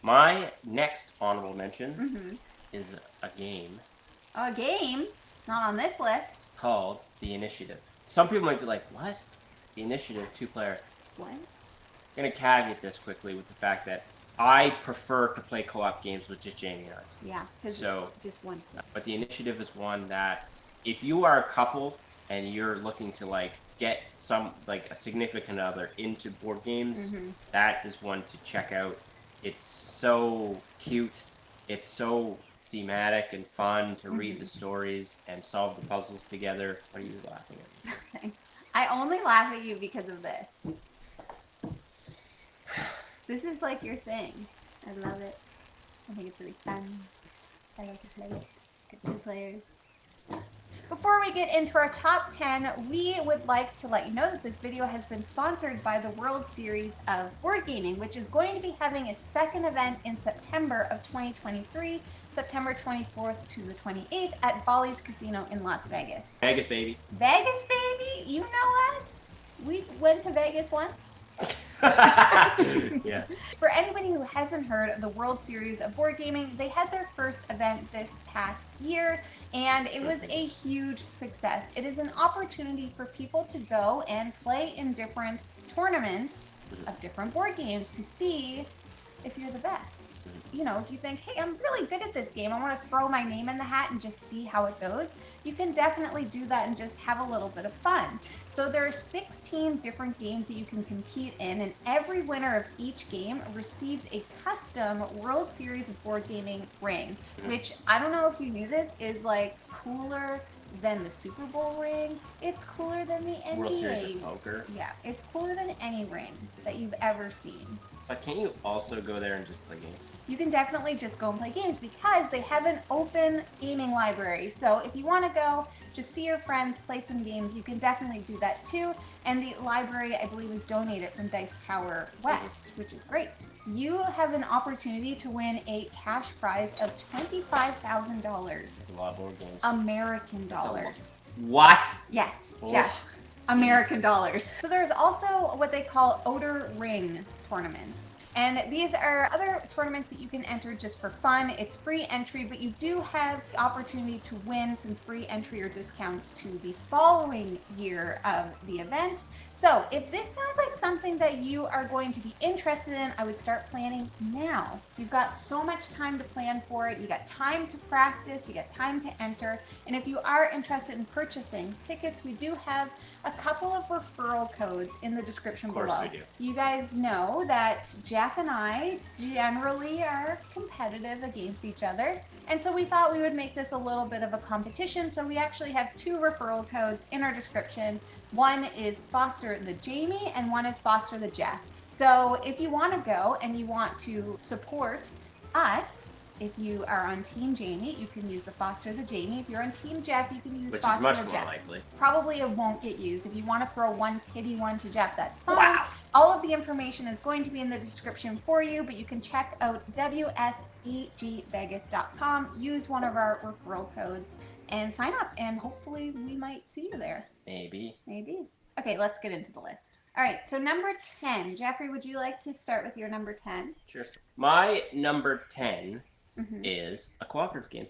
My next honorable mention is a game A game, not on this list. called The Initiative. Some people might be like, what? The Initiative, 2-player. What? I'm going to caveat this quickly with the fact that I prefer to play co-op games with just Jamie and I. Yeah, because So, just one. but The Initiative is one that if you are a couple and you're looking to like get like a significant other into board games, that is one to check out. It's so cute. It's so thematic and fun to read the stories and solve the puzzles together. What are you laughing at? I only laugh at you because of this. This is like your thing. I love it. I think it's really fun. I like to play it. Get 2 players. Before we get into our top 10, we would like to let you know that this video has been sponsored by the World Series of Wargaming, which is going to be having its second event in September of 2023, September 24th to the 28th at Bally's Casino in Las Vegas. Vegas, baby. Vegas, baby? You know us? We went to Vegas once. Yeah. For anybody who hasn't heard of the World Series of Wargaming, they had their first event this past year, and it was a huge success. It is an opportunity for people to go and play in different tournaments of different board games to see if you're the best. You know, if you think, hey, I'm really good at this game, I want to throw my name in the hat and just see how it goes, you can definitely do that and just have a little bit of fun. So there are 16 different games that you can compete in, and every winner of each game receives a custom World Series of Wargaming ring, which, I don't know if you knew this, is like cooler than the Super Bowl ring. It's cooler than the NBA. World Series of Poker. Yeah, it's cooler than any ring that you've ever seen. But can't you also go there and just play games? You can definitely just go and play games because they have an open gaming library. So if you want to go, just see your friends, play some games, you can definitely do that too. And the library, I believe, is donated from Dice Tower West, which is great. You have an opportunity to win a cash prize of $25,000 It's a lot of board games. American dollars. What? Yes, Oh, Jeff. American dollars. So there's also what they call Outer Ring tournaments. And these are other tournaments that you can enter just for fun. It's free entry, but you do have the opportunity to win some free entry or discounts to the following year of the event. So if this sounds like something that you are going to be interested in, I would start planning now. You've got so much time to plan for it. You got time to practice, you got time to enter. And if you are interested in purchasing tickets, we do have a couple of referral codes in the description below. Of course we do. You guys know that Jeff and I generally are competitive against each other. And so we thought we would make this a little bit of a competition. So we actually have 2 referral codes in our description. One is Foster the Jamie and one is Foster the Jeff. So if you want to go and you want to support us, if you are on Team Jamie, you can use the Foster the Jamie. If you're on Team Jeff, you can use Which Foster is much the more Jeff. likely. Probably it won't get used. If you want to throw one pity one to Jeff, that's fine. Wow. All of the information is going to be in the description for you, but you can check out wsegvegas.com, use one of our referral codes, and sign up, and hopefully we might see you there. Maybe. Maybe. Okay, let's get into the list. All right, so number 10. Jeffrey, would you like to start with your number 10? Sure. My number 10 is a cooperative game.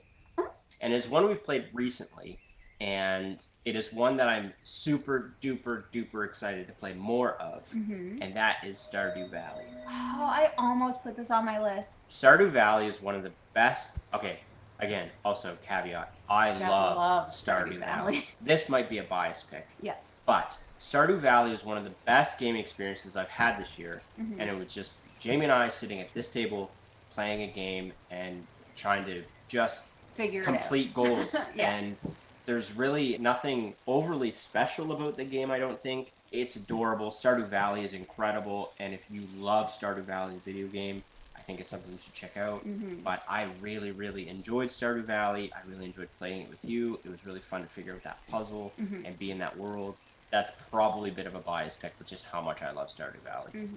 And it's one we've played recently. And it is one that I'm super duper duper excited to play more of. And that is Stardew Valley. Oh, I almost put this on my list. Stardew Valley is one of the best. Okay, again, also caveat. I Jeff love loves Stardew Stardew Valley. Valley. This might be a biased pick. Yeah. But Stardew Valley is one of the best gaming experiences I've had this year. And it was just Jamie and I sitting at this table playing a game and trying to just Figure it complete goals. Yeah. And there's really nothing overly special about the game, I don't think. It's adorable. Stardew Valley is incredible. And if you love Stardew Valley video game, I think it's something you should check out. But I really, really enjoyed Stardew Valley. I really enjoyed playing it with you. It was really fun to figure out that puzzle and be in that world. That's probably a bit of a biased pick, but just how much I love Stardew Valley.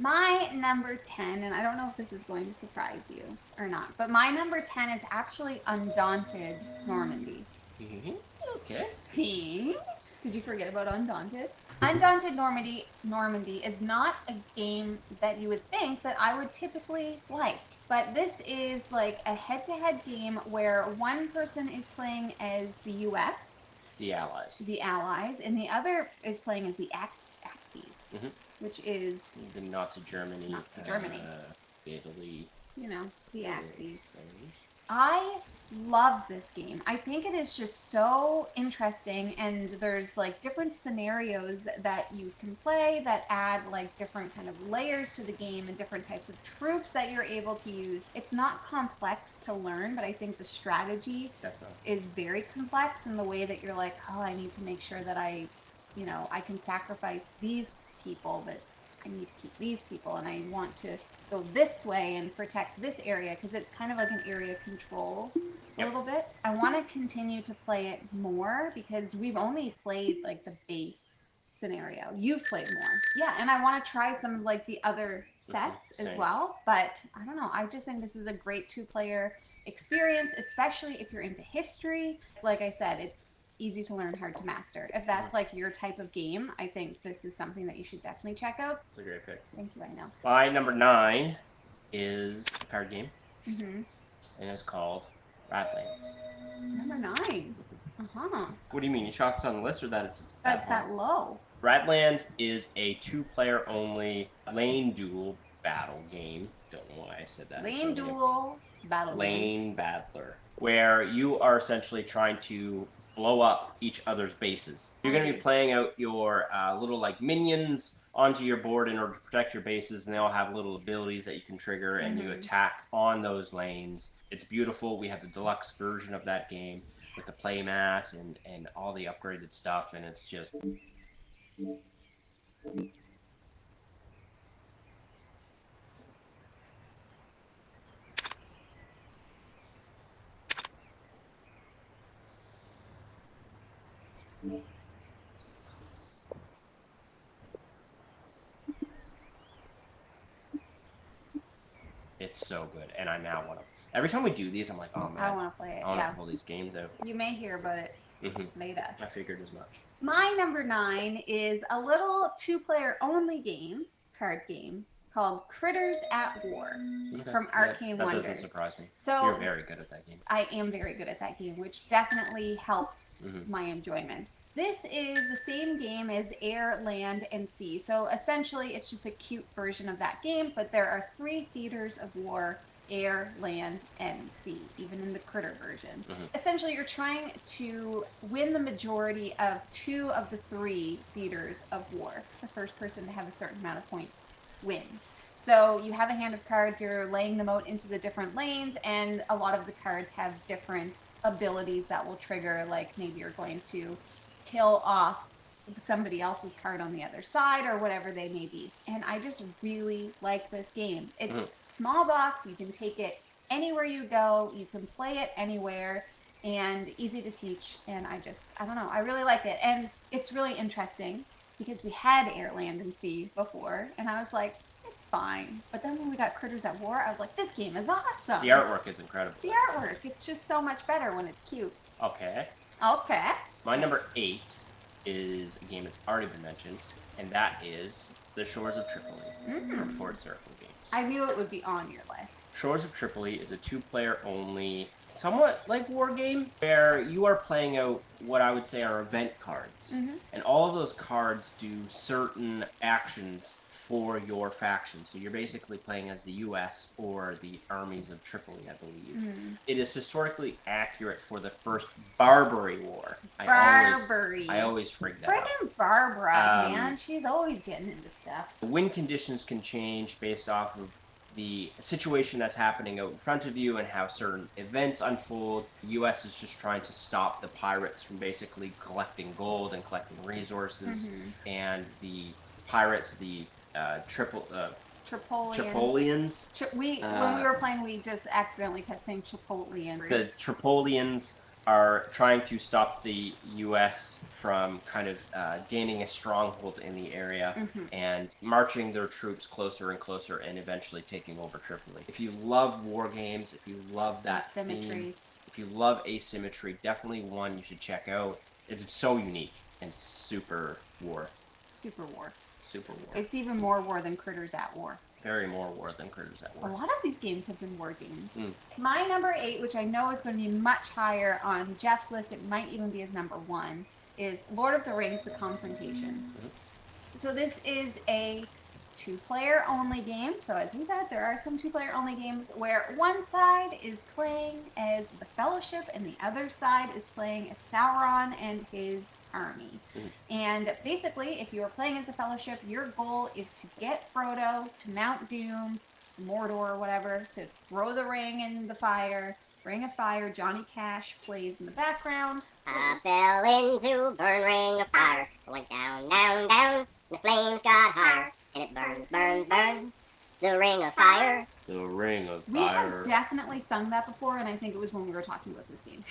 My number 10, and I don't know if this is going to surprise you or not, but my number 10 is actually Undaunted Normandy. Okay. Did you forget about Undaunted? Undaunted Normandy is not a game that you would think that I would typically like. But this is like a head-to-head game where one person is playing as the U.S., The Allies. the Allies, and the other is playing as the Axis, which is, The Nazi Germany. Nazi Germany. Italy. you know, the Axis. I love this game. I think it is just so interesting, and there's like different scenarios that you can play that add like different kind of layers to the game and different types of troops that you're able to use. It's not complex to learn, but I think the strategy Definitely. is very complex in the way that you're like, oh, I need to make sure that I can sacrifice these people, but I need to keep these people, and I want to go this way and protect this area, because it's kind of like an area control a little bit. I want to continue to play it more because we've only played like the base scenario. You've played more. Yeah, and I want to try some of like the other sets as Same. well, but I don't know. I just think this is a great two-player experience, especially if you're into history. Like I said, it's easy to learn, hard to master. If that's like your type of game, I think this is something that you should definitely check out. It's a great pick. Thank you, I know. My number 9 is a card game, Mm-hmm. and it's called Radlands. Number 9. Uh-huh. What do you mean? You shocked it's on the list, or that it's That's high? that low. Radlands is a 2-player only lane duel battle game. Don't know why I said that. Lane duel battle game. Lane battler, where you are essentially trying to blow up each other's bases. You're going to be playing out your little like minions onto your board in order to protect your bases, and they all have little abilities that you can trigger, and you attack on those lanes. It's beautiful. We have the deluxe version of that game with the playmat and all the upgraded stuff, and it's just... It's so good, and I now want to... Every time we do these, I'm like, oh man, I want to play it. I want to Yeah. pull these games out. You may hear about it later. I figured as much. My number 9 is a little two-player only game, card game, called Critters at War from Arcane Wonders. That doesn't surprise me. So You're very good at that game. I am very good at that game, which definitely helps my enjoyment. This is the same game as Air, Land, and Sea. So essentially, it's just a cute version of that game, but there are 3 theaters of war: air, land, and sea, even in the critter version. Essentially, you're trying to win the majority of 2 of the 3 theaters of war. The first person to have a certain amount of points wins. So you have a hand of cards, you're laying them out into the different lanes, and a lot of the cards have different abilities that will trigger, like maybe you're going to kill off somebody else's card on the other side or whatever they may be. And I just really like this game. It's small box, you can take it anywhere you go, you can play it anywhere, and easy to teach. And I don't know, I really like it. And it's really interesting because we had Air, Land, and Sea before, and I was like, it's fine. But then when we got Critters at War, I was like, this game is awesome. The artwork is incredible. The artwork, it's just so much better when it's cute. Okay. Okay. My number 8 is a game that's already been mentioned, and that is The Shores of Tripoli from Fort Circle Games. I knew it would be on your list. Shores of Tripoli is a 2-player only, somewhat like war game, where you are playing out what I would say are event cards. And all of those cards do certain actions for your faction. So you're basically playing as the US or the armies of Tripoli, I believe. It is historically accurate for the first Barbary War. Barbary. I always freak that out. Friggin' Barbara, man. She's always getting into stuff. The wind conditions can change based off of the situation that's happening out in front of you and how certain events unfold. The U.S. is just trying to stop the pirates from basically collecting gold and collecting resources, and the pirates, the Tripolians. When we were playing, we just accidentally kept saying Chipolean. The Tripolians are trying to stop the U.S. from kind of gaining a stronghold in the area and marching their troops closer and closer and eventually taking over Tripoli. If you love war games, if you love that theme, if you love asymmetry, definitely one you should check out. It's so unique and super war. Super war. Super war. It's even more war than Critters at War. Very more war than Critters at War. A lot of these games have been war games. My number 8, which I know is going to be much higher on Jeff's list, it might even be his number 1, is Lord of the Rings: The Confrontation. So this is a two-player only game. So as we said, there are some two-player only games where one side is playing as the Fellowship and the other side is playing as Sauron and his army. And basically, if you are playing as a Fellowship, your goal is to get Frodo to Mount Doom, Mordor or whatever, to throw the ring in the fire. Ring of Fire, Johnny Cash plays in the background. I fell into burn ring of fire. I went down, down, down, and the flames got higher. And it burns, burns, burns. The ring of fire. The Ring of We Fire. have definitely sung that before, and I think it was when we were talking about this game.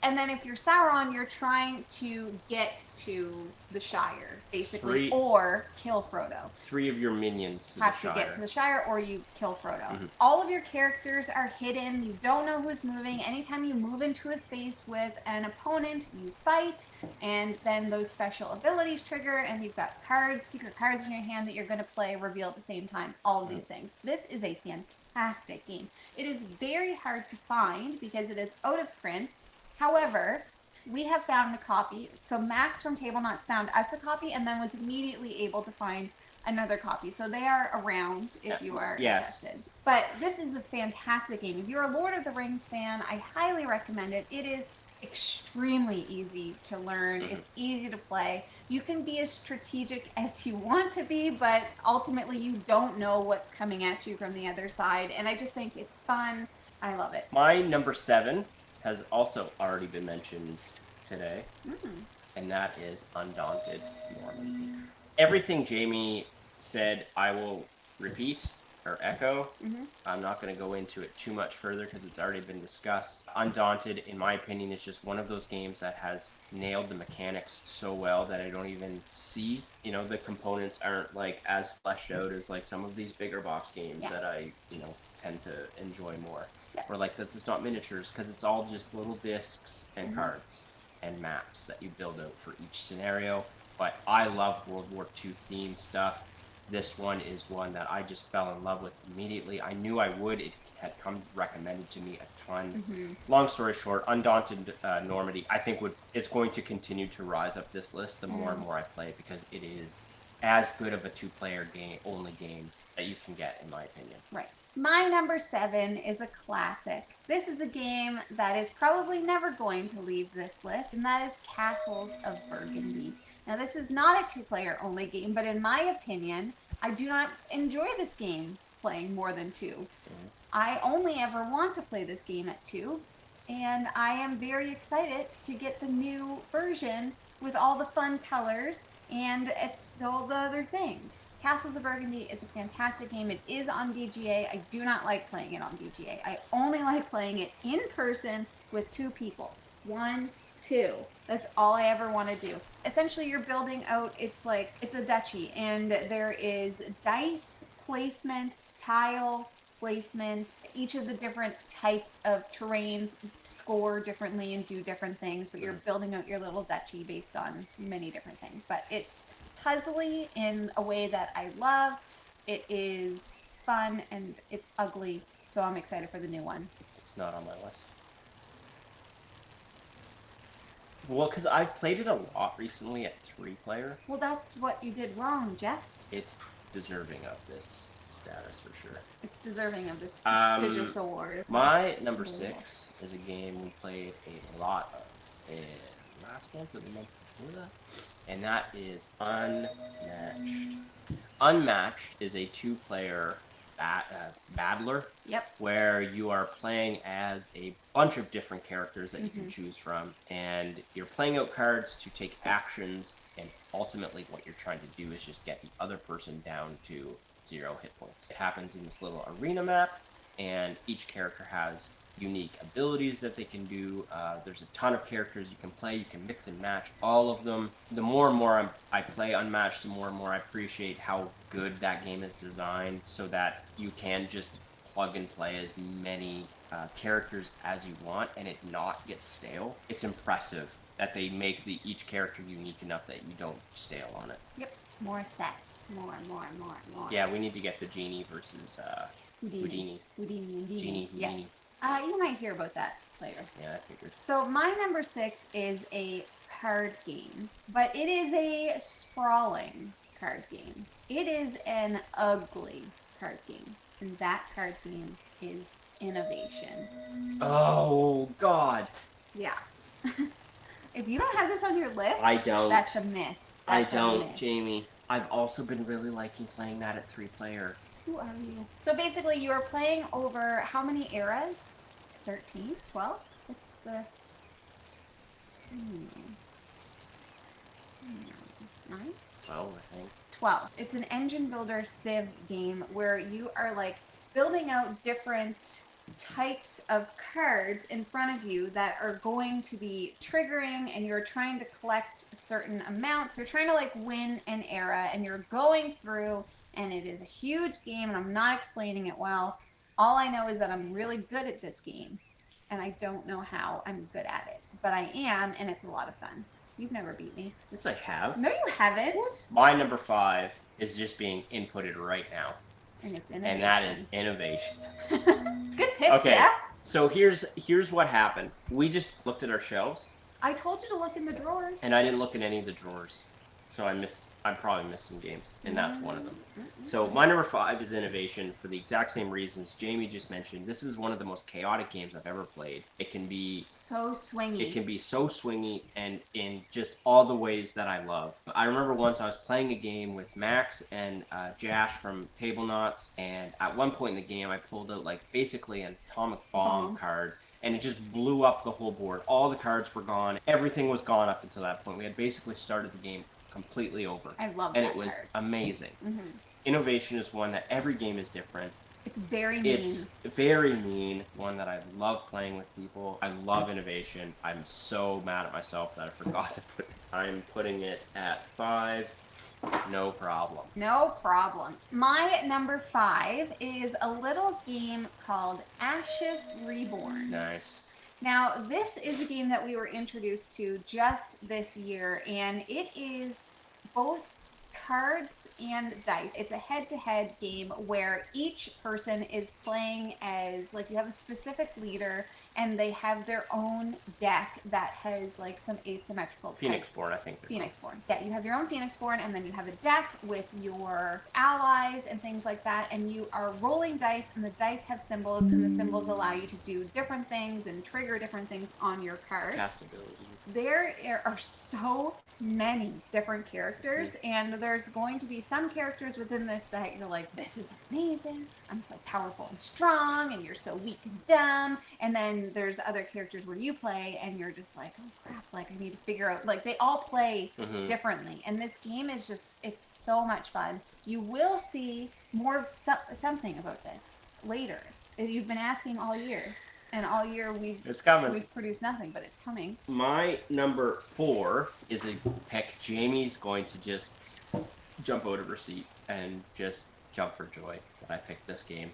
And then if you're Sauron, you're trying to get to the Shire, basically, or kill Frodo. 3 of your minions to Have the to Shire. get to the Shire or you kill Frodo. All of your characters are hidden. You don't know who's moving. Anytime you move into a space with an opponent, you fight, and then those special abilities trigger, and you've got cards, secret cards in your hand that you're going to play, reveal at the same time, all of these things. This is a fantastic game. It is very hard to find because it is out of print. However, we have found a copy. So Max from Table Knots found us a copy and then was immediately able to find another copy. So they are around if you are interested. But this is a fantastic game. If you're a Lord of the Rings fan, I highly recommend it. It is extremely easy to learn. It's easy to play. You can be as strategic as you want to be, but ultimately you don't know what's coming at you from the other side. And I just think it's fun. I love it. My number 7 has also already been mentioned today, and that is Undaunted Normandy. Everything Jamie said, I will repeat or echo. I'm not going to go into it too much further because it's already been discussed. Undaunted, in my opinion, is just one of those games that has nailed the mechanics so well that I don't even see, the components aren't like as fleshed out as like some of these bigger box games that I, tend to enjoy more. Or like that there's not miniatures because it's all just little discs and cards and maps that you build out for each scenario. But I love World War II themed stuff. This one is one that I just fell in love with immediately. I knew I would. It had come recommended to me a ton. Long story short, Undaunted Normandy, I think it's going to continue to rise up this list the more and more I play it because it is as good of a two-player only game that you can get, in my opinion. Right. My number 7 is a classic. This is a game that is probably never going to leave this list, and that is Castles of Burgundy. Now, this is not a two-player only game, but in my opinion, I do not enjoy this game playing more than 2. I only ever want to play this game at 2, and I am very excited to get the new version with all the fun colors and all the other things. Castles of Burgundy is a fantastic game. It is on VGA. I do not like playing it on VGA. I only like playing it in person with 2 people. 1, 2. That's all I ever want to do. Essentially, you're building out, it's a duchy, and there is dice placement, tile placement. Each of the different types of terrains score differently and do different things, but you're building out your little duchy based on many different things. But it's puzzly in a way that I love. It is fun and it's ugly, so I'm excited for the new one. It's not on my list. Well, because I've played it a lot recently at 3-player. Well, that's what you did wrong, Jeff. It's deserving of this status for sure. It's deserving of this prestigious award. My number 6 is a game we played a lot of in last month or the month before that, and that is Unmatched. Unmatched is a 2-player battler. Yep. Where you are playing as a bunch of different characters that you can choose from, and you're playing out cards to take actions, and ultimately what you're trying to do is just get the other person down to 0 hit points. It happens in this little arena map, and each character has unique abilities that they can do. There's a ton of characters you can play. You can mix and match all of them. The more and more I play Unmatched, the more and more I appreciate how good that game is designed so that you can just plug and play as many characters as you want and it not get stale. It's impressive that they make each character unique enough that you don't stale on it. Yep. More sets. More. Yeah, we need to get the Genie versus Houdini. Houdini and Genie, Yeah. Houdini. You might hear about that later. Yeah, I figured. So my number 6 is a card game, but it is a sprawling card game. It is an ugly card game. And that card game is Innovation. Oh, God. Yeah. If you don't have this on your list, I don't. that's a miss. I That's a don't, miss. Jamie. I've also been really liking playing that at 3-player. Who are you? So basically, you are playing over how many eras? 13? 12? What's the... 9? 12, I think. 12. It's an engine builder civ game where you are like building out different types of cards in front of you that are going to be triggering, and you're trying to collect certain amounts. You're trying to like win an era, and you're going through, and it is a huge game, and I'm not explaining it well. All I know is that I'm really good at this game, and I don't know how I'm good at it, but I am, and it's a lot of fun. You've never beat me. Yes, I have. No, you haven't. My number 5 is just being inputted right now. And it's Innovation. And that is Innovation. Good pick, Okay, Jeff. so here's what happened. We just looked at our shelves, I told you to look in the drawers. and I didn't look in any of the drawers. So I probably missed some games, and that's one of them. So my number 5 is Innovation for the exact same reasons Jamie just mentioned. This is one of the most chaotic games I've ever played. It can be So swingy. It can be so swingy and in just all the ways that I love. I remember once I was playing a game with Max and Jash from Table Knots, and at one point in the game I pulled out like basically an atomic bomb card, and it just blew up the whole board. All the cards were gone. Everything was gone up until that point. We had basically started the game completely over. I love and that it was card. amazing. Mm-hmm. Innovation is one that every game is different. It's very mean. It's very mean, one that I love playing with people. I love Innovation. I'm so mad at myself that I forgot to put it. I'm putting it at 5. No problem. No problem. My number 5 is a little game called Ashes Reborn. Nice. Now, this is a game that we were introduced to just this year, and it is both cards and dice. It's a head-to-head game where each person is playing as, like, you have a specific leader, and they have their own deck that has, like, some asymmetrical type. Phoenixborn, I think. Phoenixborn. Yeah, you have your own Phoenixborn, and then you have a deck with your allies and things like that, and you are rolling dice, and the dice have symbols, and the symbols allow you to do different things and trigger different things on your cards. Cast abilities. There are so many different characters, and there's going to be some characters within this that you're like, this is amazing, I'm so powerful and strong, and you're so weak and dumb. And then there's other characters where you play and you're just like, oh crap, like I need to figure out, like they all play differently, and this game is just, it's so much fun. You will see more something about this later. You've been asking all year, and all year It's coming. we've produced nothing, but it's coming. My number 4 is a pick. Jamie's going to just jump out of her seat and just jump for joy that I picked this game.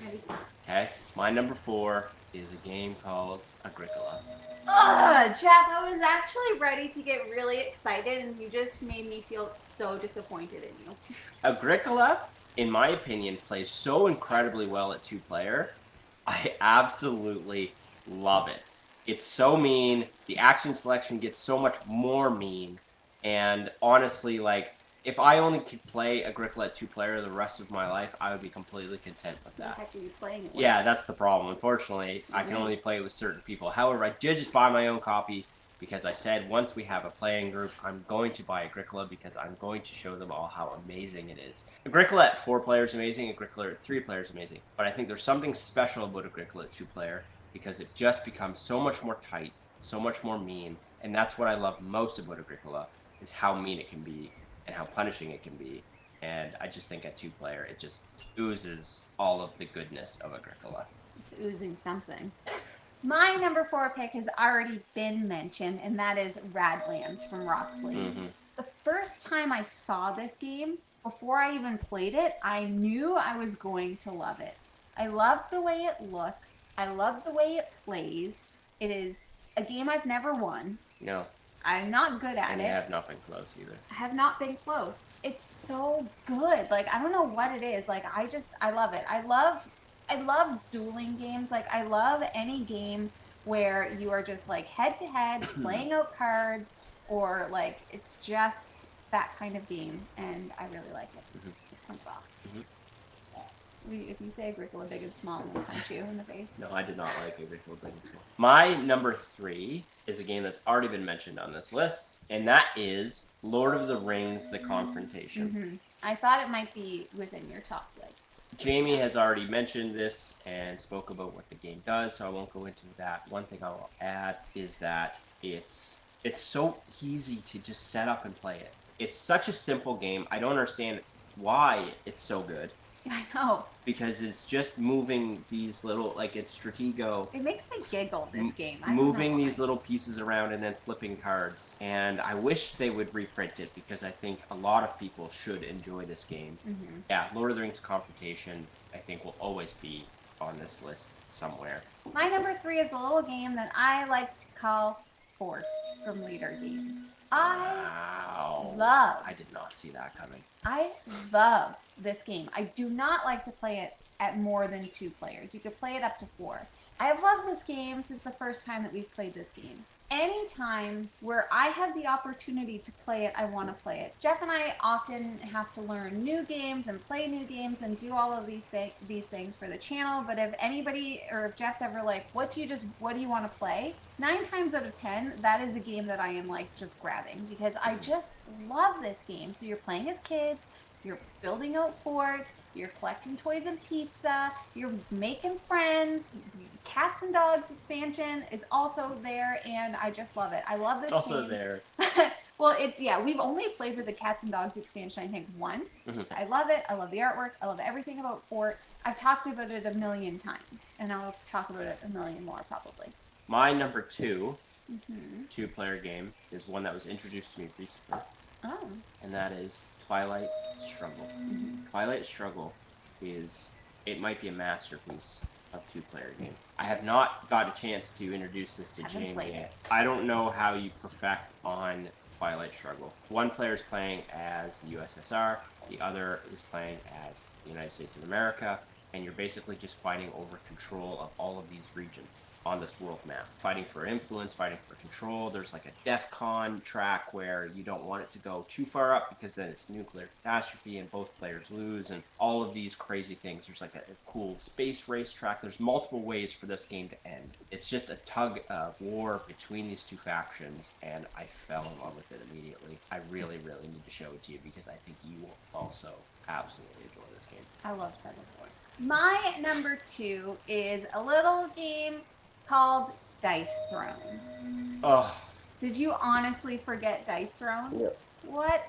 Ready? Okay? My number 4 is a game called Agricola. Ugh, Jeff, I was actually ready to get really excited, and you just made me feel so disappointed in you. Agricola, in my opinion, plays so incredibly well at 2-player. I absolutely love it. It's so mean. The action selection gets so much more mean. And honestly, like, if I only could play Agricola at 2-player the rest of my life, I would be completely content with that. After you playing it. Yeah, that's the problem. Unfortunately, I can only play it with certain people. However, I did just buy my own copy because I said once we have a playing group, I'm going to buy Agricola because I'm going to show them all how amazing it is. Agricola at 4-player is amazing. Agricola at 3-player is amazing. But I think there's something special about Agricola at 2-player because it just becomes so much more tight, so much more mean. And that's what I love most about Agricola, is how mean it can be and how punishing it can be. And I just think at 2-player, it just oozes all of the goodness of Agricola. It's oozing something. My number 4 pick has already been mentioned, and that is Radlands from Roxley. The first time I saw this game, before I even played it, I knew I was going to love it. I love the way it looks. I love the way it plays. It is a game I've never won. No. I'm not good at And it. you have not been close either. I have not been close. It's so good. Like, I don't know what it is. Like, I love it. I love dueling games. Like, I love any game where you are just like head to head playing out cards, or like it's just that kind of game, and I really like it. Punch Ball. If you say Agricola big and small, I'm gonna punch you in the face. No, I did not like Agricola Big and Small. My number 3 is a game that's already been mentioned on this list, and that is Lord of the Rings: The Confrontation. I thought it might be within your top list. Jamie has already mentioned this and spoke about what the game does, so I won't go into that. One thing I will add is that it's so easy to just set up and play it. It's such a simple game. I don't understand why it's so good. I know. Because it's just moving these little, like, it's Stratego. It makes me giggle, this game. I don't Moving know these why. little pieces around and then flipping cards. And I wish they would reprint it because I think a lot of people should enjoy this game. Yeah, Lord of the Rings Confrontation, I think, will always be on this list somewhere. My number 3 is a little game that I like to call Fort from Leader Games. Wow. I did not see that coming. I love this game. I do not like to play it at more than 2 players. You could play it up to 4. I have loved this game since the first time that we've played this game. Anytime where I have the opportunity to play it, I want to play it. Jeff and I often have to learn new games and play new games and do all of these things for the channel, but if anybody, or if Jeff's ever like, what do you want to play? 9 times out of 10, that is a game that I am like just grabbing because I just love this game. So you're playing as kids, you're building out forts, you're collecting toys and pizza, you're making friends. Cats and Dogs expansion is also there, and I just love it. I love this It's also game. there. Well, we've only played with the Cats and Dogs expansion, I think, once. I love it. I love the artwork. I love everything about Fort. I've talked about it a million times, and I'll talk about it a million more, probably. My number 2 2-player game is one that was introduced to me recently. Oh. And that is Twilight Struggle. Twilight Struggle it might be a masterpiece of 2-player game. I have not got a chance to introduce this to Jamie yet. I don't know how you perfect on Twilight Struggle. One player is playing as the USSR, the other is playing as the United States of America, and you're basically just fighting over control of all of these regions on this world map. Fighting for influence, fighting for control. There's like a DEFCON track where you don't want it to go too far up because then it's nuclear catastrophe and both players lose and all of these crazy things. There's like a cool space race track. There's multiple ways for this game to end. It's just a tug of war between these 2 factions and I fell in love with it immediately. I really, really need to show it to you because I think you will also absolutely enjoy this game. I love Tug of War. My number 2 is a little game called Dice Throne. Oh. Did you honestly forget Dice Throne? Yep. What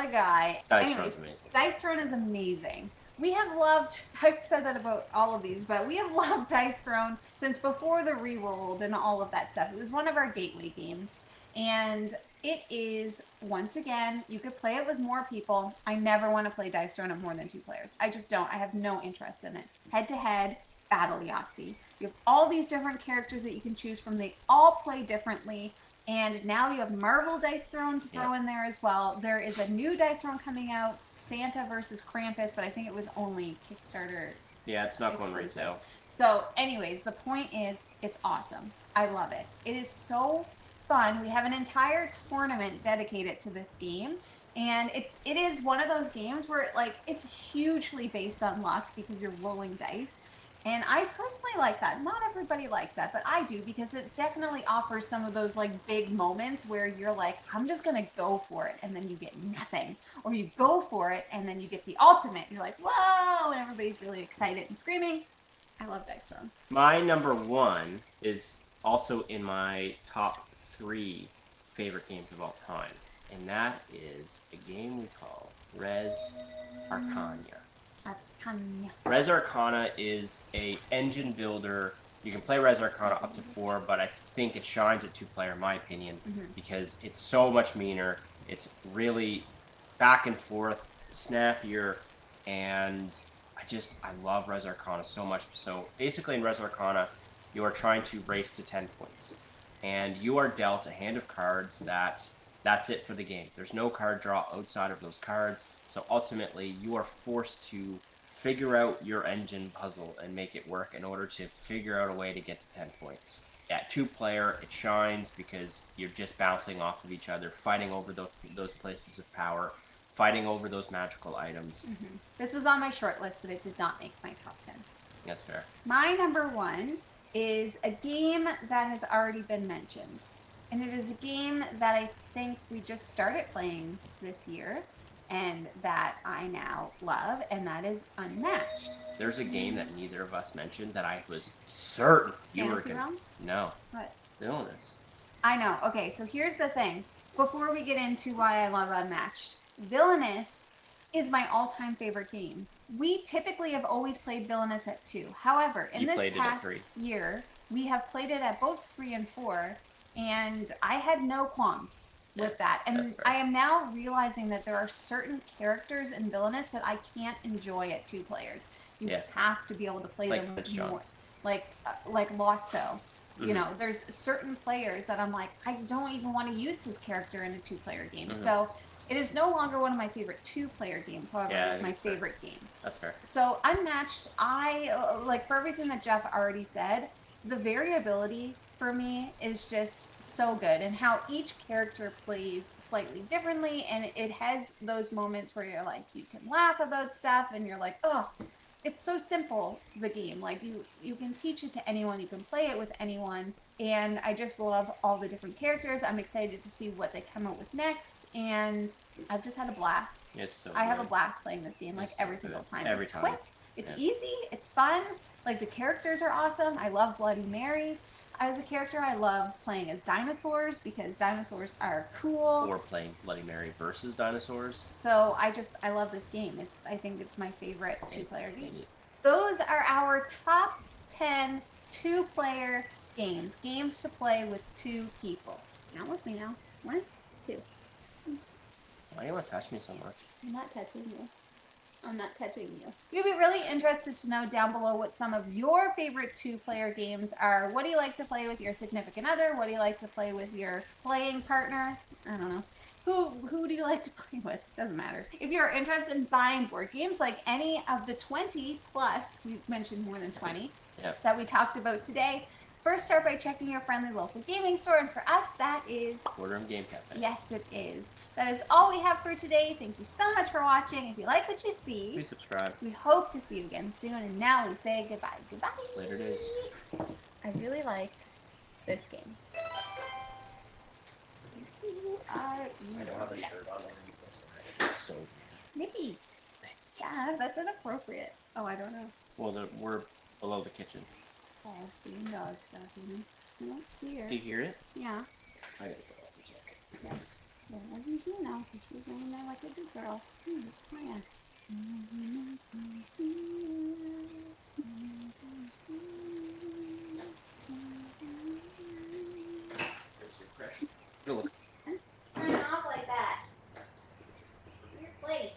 a guy. Dice Throne's amazing. Dice Throne is amazing. We have loved, I've said that about all of these, but we have loved Dice Throne since before the Rerolled and all of that stuff. It was one of our gateway games. And it is, once again, you could play it with more people. I never want to play Dice Throne at more than 2 players. I just don't. I have no interest in it. Head-to-head, battle Yahtzee. You have all these different characters that you can choose from. They all play differently. And now you have Marvel Dice Throne to throw in there as well. There is a new Dice Throne coming out, Santa versus Krampus, but I think it was only Kickstarter. Yeah, it's not going retail. So anyways, the point is, it's awesome. I love it. It is so fun. We have an entire tournament dedicated to this game. And it is one of those games where it's hugely based on luck because you're rolling dice. And I personally like that. Not everybody likes that, but I do because it definitely offers some of those big moments where you're like, I'm just going to go for it. And then you get nothing. Or you go for it and then you get the ultimate. You're like, whoa, and everybody's really excited and screaming. I love Dice Throne. My number 1 is also in my top 3 favorite games of all time. And that is a game we call Res Arcana. Res Arcana is a engine builder. You can play Res Arcana up to 4, but I think it shines at 2-player in my opinion because it's so much meaner. It's really back and forth, snappier, and I love Res Arcana so much. So basically in Res Arcana, you are trying to race to 10 points. And you are dealt a hand of cards that's it for the game. There's no card draw outside of those cards. So ultimately, you are forced to figure out your engine puzzle and make it work in order to figure out a way to get to 10 points. Yeah, 2-player, it shines because you're just bouncing off of each other, fighting over those places of power, fighting over those magical items. This was on my short list, but it did not make my top 10. That's fair. My number 1 is a game that has already been mentioned. And it is a game that I think we just started playing this year and that I now love, and that is Unmatched. There's a game that neither of us mentioned that I was certain you were Fantasy going Realms? to... No. What? Villainous. I know. Okay, so here's the thing. Before we get into why I love Unmatched, Villainous is my all-time favorite game. We typically have always played Villainous at 2. However, in this past year, we have played it at both 3 and 4, and I had no qualms with that. And I am now realizing that there are certain characters in Villainous that I can't enjoy at 2 players. You have to be able to play them more. Like Lotso. You know, there's certain players that I'm like, I don't even want to use this character in a 2-player game. So it is no longer one of my favorite 2-player games. However, it is my favorite game. That's fair. So Unmatched, I like, for everything that Jeff already said, the variability for me is just so good, and how each character plays slightly differently, and it has those moments where you're like, you can laugh about stuff and you're like, oh, it's so simple, the game. Like, you can teach it to anyone, you can play it with anyone, and I just love all the different characters. I'm excited to see what they come out with next, and I've just had a blast. It's so I have a blast playing this game, like, every single time. Every it's time. quick, it's easy, it's fun, like, the characters are awesome. I love Bloody Mary as a character. I love playing as dinosaurs because dinosaurs are cool. Or playing Bloody Mary versus dinosaurs. So I love this game. I think it's my favorite 2-player game. Those are our top 10 2-player games. Games to play with 2 people. Not with me now. 1, 2. Why do you want to touch me so much? I'm not touching you. I'm not touching you. You'd be really interested to know down below what some of your favorite 2-player games are. What do you like to play with your significant other? What do you like to play with your playing partner? I don't know. Who do you like to play with? Doesn't matter. If you're interested in buying board games like any of the 20 plus, we've mentioned more than 20, that we talked about today, first start by checking your friendly local gaming store, and for us that is Boardroom Game Cafe. Yes, it is. That is all we have for today. Thank you so much for watching. If you like what you see, please subscribe. We hope to see you again soon, and now we say goodbye. Goodbye. Later days. I really like this game. I don't have a shirt on underneath this. It's so Mickey's. Yeah, that's inappropriate. Oh, I don't know. Well, we're below the kitchen. Oh, doing dog stuff, you know? You don't hear. Do you hear it? Yeah. I gotta go up and check. Yeah. Well, what do you do now? Because she's laying there like a good girl. Oh, yeah. Look. Turn it off like that. Your place.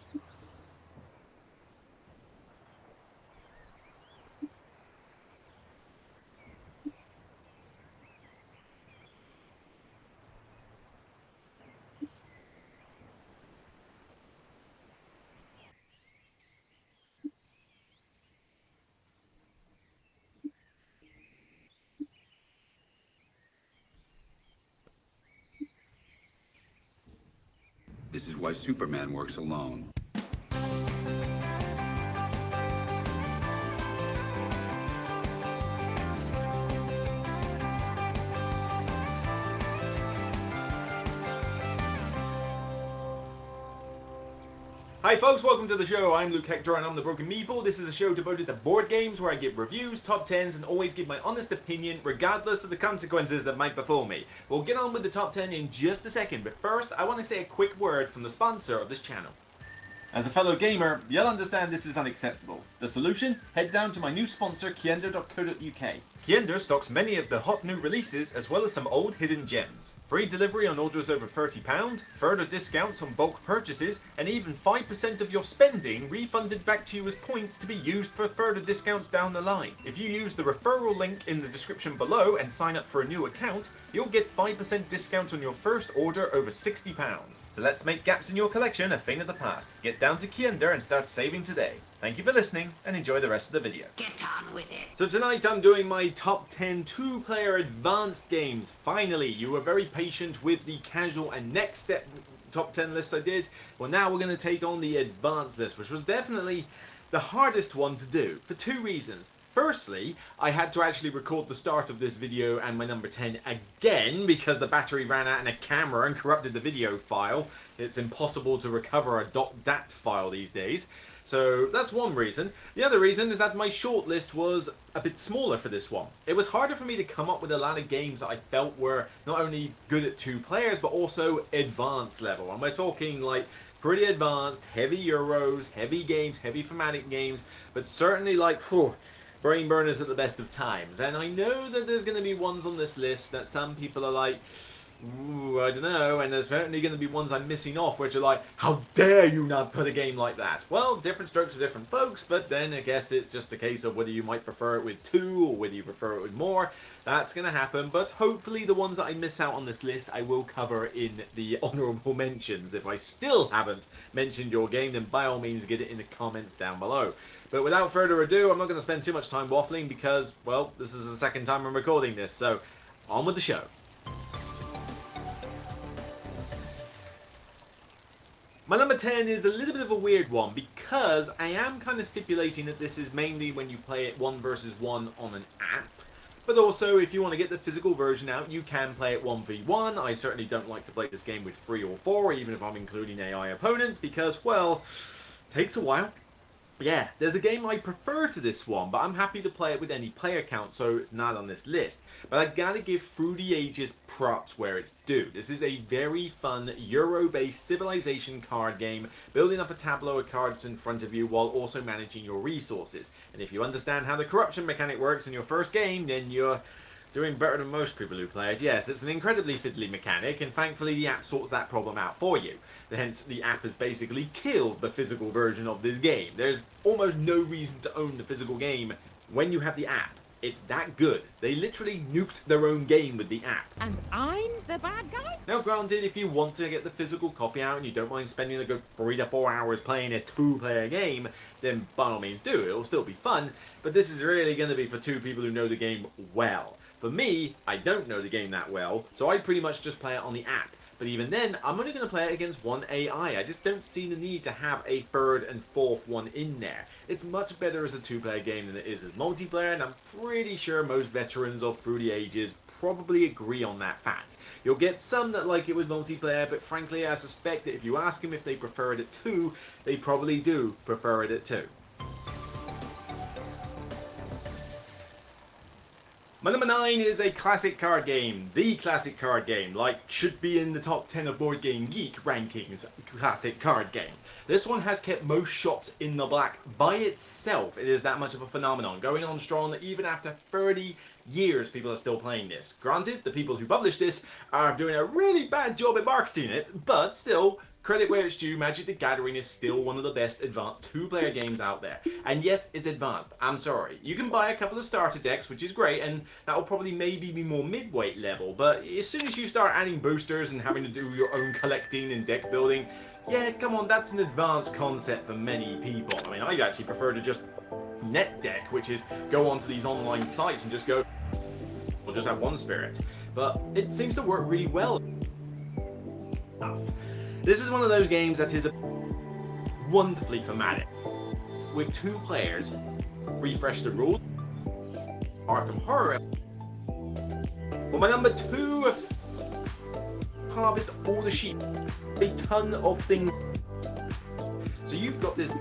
This is why Superman works alone. Hi folks, welcome to the show. I'm Luke Hector and I'm the Broken Meeple. This is a show devoted to board games where I give reviews, top 10s, and always give my honest opinion regardless of the consequences that might befall me. We'll get on with the top 10 in just a second, but first I want to say a quick word from the sponsor of this channel. As a fellow gamer, you'll understand this is unacceptable. The solution? Head down to my new sponsor, Kiender.co.uk. Kiender stocks many of the hot new releases as well as some old hidden gems. Free delivery on orders over £30, further discounts on bulk purchases, and even 5% of your spending refunded back to you as points to be used for further discounts down the line. If you use the referral link in the description below and sign up for a new account, you'll get 5% discount on your first order over £60. So let's make gaps in your collection a thing of the past. Get down to Kiender and start saving today. Thank you for listening. and enjoy the rest of the video. Get on with it. So tonight I'm doing my top 10 two-player advanced games. Finally, you were very patient with the casual and next step top 10 lists I did. Well, now we're going to take on the advanced list, which was definitely the hardest one to do for two reasons. Firstly, I had to actually record the start of this video and my number 10 again because the battery ran out in a camera and corrupted the video file. It's impossible to recover a .dat file these days. So that's one reason. The other reason is that my shortlist was a bit smaller for this one. It was harder for me to come up with a lot of games that I felt were not only good at two players but also advanced level. And we're talking like pretty advanced, heavy Euros, heavy games, heavy thematic games, but certainly like, brain burners at the best of times. And I know that there's going to be ones on this list that some people are like, ooh, I don't know, and there's certainly going to be ones I'm missing off, which are like, how dare you not put a game like that? Well, different strokes for different folks, but then I guess it's just a case of whether you might prefer it with two or whether you prefer it with more. That's going to happen, but hopefully the ones that I miss out on this list I will cover in the honourable mentions. If I still haven't mentioned your game, then by all means get it in the comments down below. But without further ado, I'm not going to spend too much time waffling because, well, this is the second time I'm recording this, so on with the show. My number 10 is a little bit of a weird one because I am kind of stipulating that this is mainly when you play it 1 versus 1 on an app. But also, if you want to get the physical version out, you can play it 1v1. I certainly don't like to play this game with 3 or 4, even if I'm including AI opponents, because, well, it takes a while. Yeah, there's a game I prefer to this one, but I'm happy to play it with any player count, so it's not on this list. But I gotta give Through the Ages props where it's due. This is a very fun Euro-based civilization card game, building up a tableau of cards in front of you while also managing your resources. And if you understand how the corruption mechanic works in your first game, then you're doing better than most people who play it. Yes, it's an incredibly fiddly mechanic, and thankfully the app sorts that problem out for you. Hence, the app has basically killed the physical version of this game. There's almost no reason to own the physical game when you have the app. It's that good. They literally nuked their own game with the app. And I'm the bad guy? Now granted, if you want to get the physical copy out and you don't mind spending a good 3 to 4 hours playing a two-player game, then by all means do. It'll still be fun, but this is really going to be for two people who know the game well. For me, I don't know the game that well, so I pretty much just play it on the app. But even then, I'm only going to play it against one AI. I just don't see the need to have a third and fourth one in there. It's much better as a two-player game than it is as multiplayer, and I'm pretty sure most veterans of Through the Ages probably agree on that fact. You'll get some that like it with multiplayer, but frankly I suspect that if you ask them if they prefer it at 2, they probably do prefer it at 2. My number 9 is a classic card game. The classic card game, like should be in the top 10 of Board Game Geek rankings, classic card game. This one has kept most shots in the black by itself. It is that much of a phenomenon, going on strong that even after 30 years people are still playing this. Granted, the people who published this are doing a really bad job at marketing it, but still, credit where it's due, Magic the Gathering is still one of the best advanced two-player games out there. And yes, it's advanced. I'm sorry. You can buy a couple of starter decks, which is great, and that will probably maybe be more mid-weight level, but as soon as you start adding boosters and having to do your own collecting and deck building, yeah, come on, that's an advanced concept for many people. I mean, I actually prefer to just net deck, which is go onto these online sites and just go, we'll just have one spirit. But it seems to work really well. This is one of those games that is wonderfully thematic. With 2 players, refresh the rules, Arkham Horror. For my number 2, harvest all the sheep. A ton of things. So you've got this